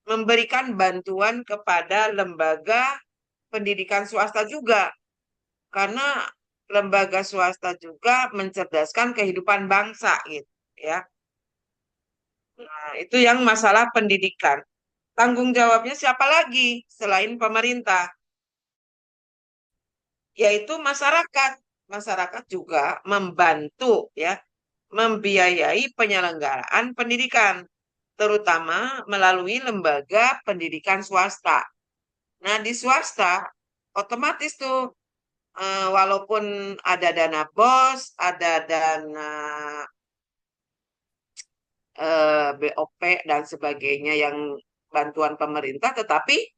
Speaker 1: memberikan bantuan kepada lembaga pendidikan swasta juga, karena lembaga swasta juga mencerdaskan kehidupan bangsa gitu ya. Nah, itu yang masalah pendidikan. Tanggung jawabnya siapa lagi selain pemerintah? Yaitu masyarakat. Masyarakat juga membantu ya, membiayai penyelenggaraan pendidikan, terutama melalui lembaga pendidikan swasta. Nah, di swasta otomatis tuh walaupun ada dana BOS, ada dana BOP dan sebagainya yang bantuan pemerintah, tetapi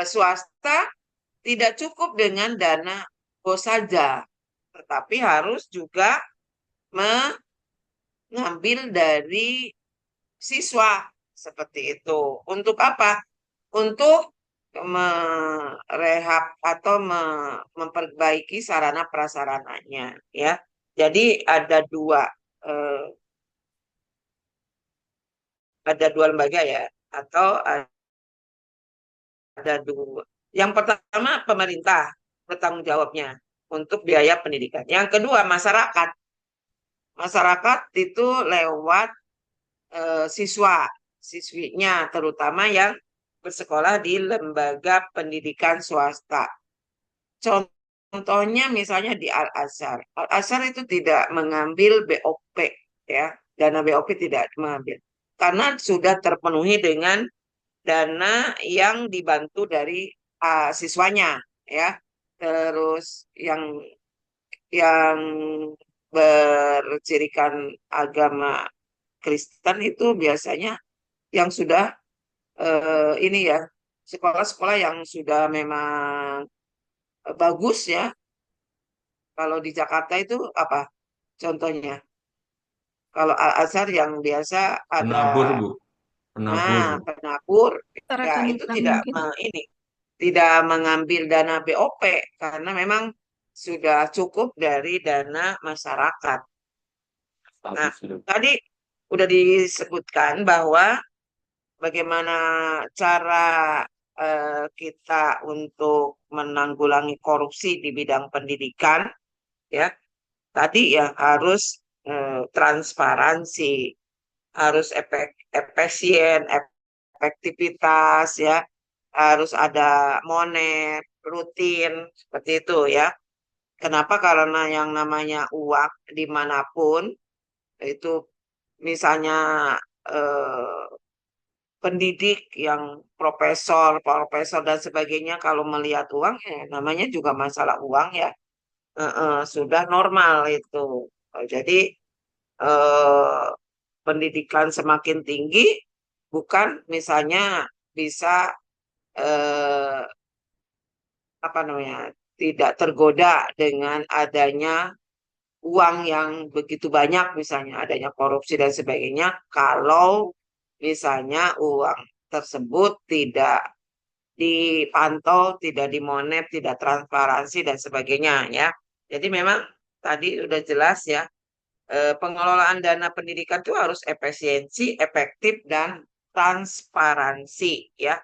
Speaker 1: swasta tidak cukup dengan dana BOS saja, tetapi harus juga mengambil dari siswa seperti itu. Untuk apa? Untuk merehab atau memperbaiki sarana prasarananya ya. Jadi eh, ada dua lembaga ya, atau ada dua. Yang pertama pemerintah bertanggung jawabnya untuk biaya pendidikan. Yang kedua masyarakat. Masyarakat itu lewat siswa, siswinya, terutama yang bersekolah di lembaga pendidikan swasta. Contohnya misalnya di Al-Azhar. Al-Azhar itu tidak mengambil BOP ya, dana BOP tidak mengambil karena sudah terpenuhi dengan dana yang dibantu dari siswanya ya. Terus yang bercirikan agama Kristen itu biasanya yang sudah ini ya, sekolah-sekolah yang sudah memang bagus ya. Kalau di Jakarta itu apa contohnya? Kalau Al-Azhar yang biasa ada
Speaker 3: Penabur, Bu. Penabur.
Speaker 1: penabur ya
Speaker 7: Tarakan
Speaker 1: itu
Speaker 7: Islam
Speaker 1: tidak
Speaker 7: mungkin.
Speaker 1: ini tidak mengambil dana BOP karena memang sudah cukup dari dana masyarakat. Nah,
Speaker 2: Bagus itu.
Speaker 1: tadi udah disebutkan bahwa bagaimana cara kita untuk menanggulangi korupsi di bidang pendidikan ya. Tadi ya harus transparansi, harus efisien, efektivitas ya, harus ada monet rutin seperti itu ya. Kenapa? Karena yang namanya uang dimanapun itu, misalnya eh, pendidik yang profesor dan sebagainya kalau melihat uang ya namanya juga masalah uang ya. Sudah normal itu. Jadi eh, pendidikan semakin tinggi bukan misalnya bisa eh, apa namanya, tidak tergoda dengan adanya uang yang begitu banyak, misalnya adanya korupsi dan sebagainya, kalau misalnya uang tersebut tidak dipantau, tidak dimonet, tidak transparansi dan sebagainya ya. Jadi memang tadi udah jelas ya, pengelolaan dana pendidikan itu harus efisiensi, efektif dan transparansi ya.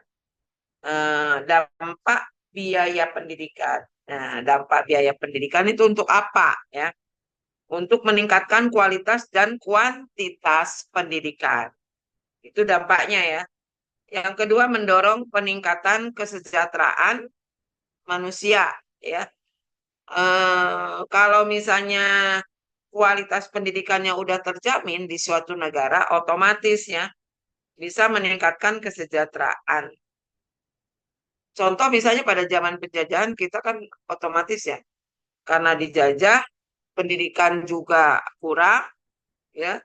Speaker 1: Dampak biaya pendidikan. Nah, dampak biaya pendidikan itu untuk apa ya? Untuk meningkatkan kualitas dan kuantitas pendidikan. Itu dampaknya ya. Yang kedua, mendorong peningkatan kesejahteraan manusia ya. Kalau misalnya kualitas pendidikannya udah terjamin di suatu negara, otomatis ya bisa meningkatkan kesejahteraan. Contoh misalnya pada zaman penjajahan kita kan otomatis ya, karena dijajah pendidikan juga kurang ya,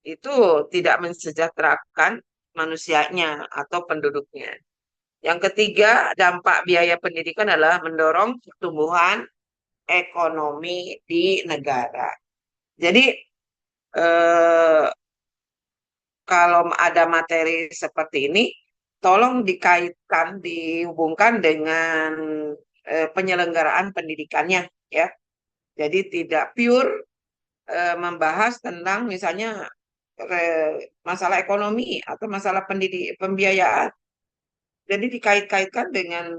Speaker 1: itu tidak mensejahterakan manusianya atau penduduknya. Yang ketiga, dampak biaya pendidikan adalah mendorong pertumbuhan ekonomi di negara. Jadi eh, kalau ada materi seperti ini, tolong dikaitkan, dihubungkan dengan penyelenggaraan pendidikannya, ya. Jadi tidak pure membahas tentang misalnya masalah ekonomi atau masalah pembiayaan. Jadi dikait-kaitkan dengan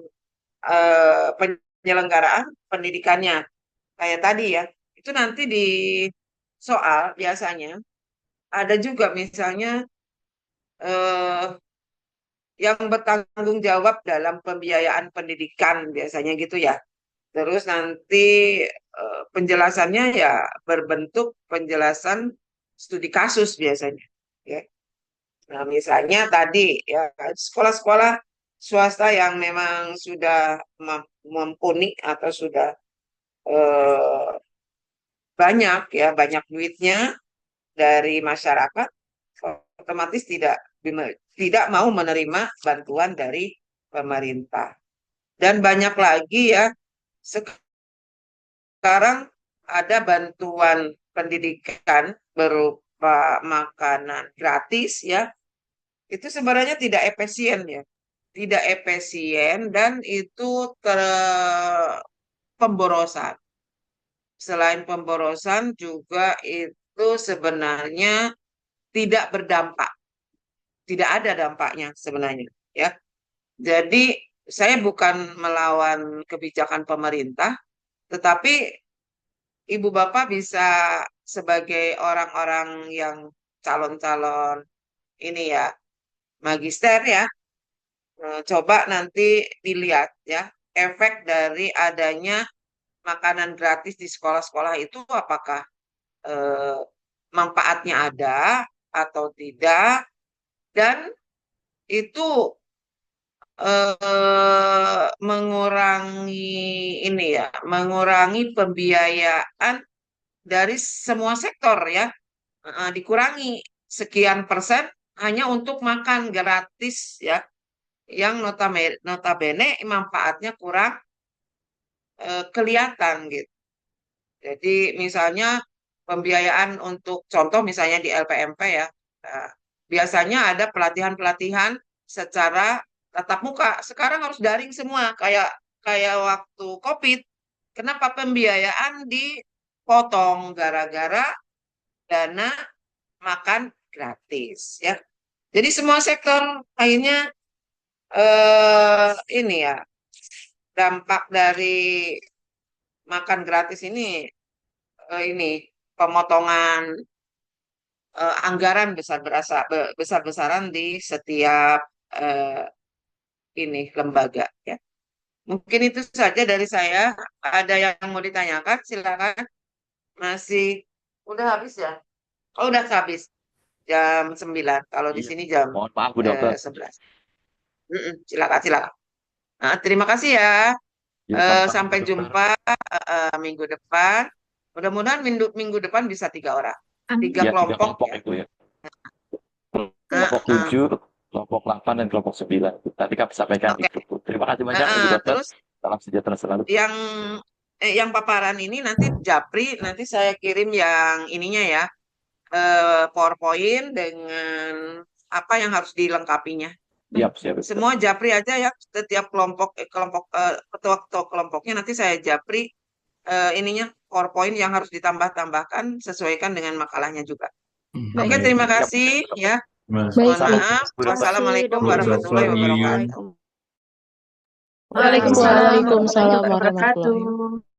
Speaker 1: penyelenggaraan pendidikannya. Kayak tadi ya, itu nanti di soal biasanya ada juga misalnya eh, yang bertanggung jawab dalam pembiayaan pendidikan biasanya gitu ya. Terus nanti penjelasannya ya berbentuk penjelasan studi kasus biasanya. Ya. Nah, misalnya tadi ya sekolah-sekolah swasta yang memang sudah mumpuni atau sudah eh, banyak ya banyak duitnya dari masyarakat, otomatis tidak mau menerima bantuan dari pemerintah. Dan banyak lagi ya sekarang ada bantuan pendidikan berupa makanan gratis ya. Itu sebenarnya tidak efisien ya. Tidak efisien dan itu pemborosan. Selain pemborosan juga itu sebenarnya tidak berdampak. Tidak ada dampaknya sebenarnya ya. Jadi saya bukan melawan kebijakan pemerintah, tetapi Ibu Bapak bisa sebagai orang-orang yang calon-calon ini ya, magister ya, coba nanti dilihat ya, efek dari adanya makanan gratis di sekolah-sekolah itu apakah eh, manfaatnya ada atau tidak, dan itu mengurangi ini ya, mengurangi pembiayaan dari semua sektor ya. Dikurangi sekian persen hanya untuk makan gratis ya, yang notabene manfaatnya kurang kelihatan gitu. Jadi misalnya pembiayaan untuk contoh misalnya di LPMP ya, nah, biasanya ada pelatihan-pelatihan secara tatap muka. Sekarang harus daring semua, kayak kayak waktu COVID. Kenapa pembiayaan dipotong gara-gara dana makan gratis ya. Jadi semua sektor akhirnya ini ya dampak dari makan gratis ini pemotongan anggaran besar-besaran di setiap eh, ini lembaga ya. Mungkin itu saja dari saya. Ada yang mau ditanyakan? Silakan. Masih udah habis ya? Oh, udah habis. Jam 9. Kalau di
Speaker 2: Iya,
Speaker 1: sini jam
Speaker 2: mohon maaf Bu Dokter.
Speaker 1: 11. Silakan, silakan. Nah, terima kasih ya.
Speaker 2: Ya, sama-sama,
Speaker 1: Sampai
Speaker 2: Bu Dokter.
Speaker 1: jumpa minggu depan. Mudah-mudahan minggu depan bisa 3 orang.
Speaker 7: Amin.
Speaker 1: 3
Speaker 2: Ya, 3
Speaker 1: kelompok
Speaker 2: kelompok
Speaker 1: ya.
Speaker 2: itu ya.
Speaker 1: Uh,
Speaker 2: Kelompok
Speaker 1: uh,
Speaker 2: 7, kelompok 8, dan kelompok 9. Tadi kami sampaikan
Speaker 1: Oke.
Speaker 2: itu. Terima kasih banyak Bu Dokter.
Speaker 1: Terus
Speaker 2: Salam sejahtera selalu.
Speaker 1: yang paparan ini nanti Japri, nanti saya kirim yang ininya ya, PowerPoint dengan apa yang harus dilengkapinya.
Speaker 2: Siap, siap.
Speaker 1: Semua Japri aja ya, setiap ketua-ketua kelompoknya nanti saya Japri ininya PowerPoint yang harus ditambah-tambahkan sesuaikan dengan makalahnya juga. Oke,
Speaker 7: Baik.
Speaker 1: terima
Speaker 2: Siap,
Speaker 1: kasih ya.
Speaker 7: Baik,
Speaker 1: Mohon
Speaker 7: baik.
Speaker 1: maaf.
Speaker 2: Bu Dokter.
Speaker 1: Wassalamualaikum
Speaker 5: Terima kasih,
Speaker 1: warahmatullahi
Speaker 3: Dr. Yuyun.
Speaker 1: wabarakatuh.
Speaker 7: Waalaikumsalam
Speaker 5: Waalaikumsalam
Speaker 7: warahmatullahi
Speaker 5: warahmatullahi
Speaker 7: wabarakatuh.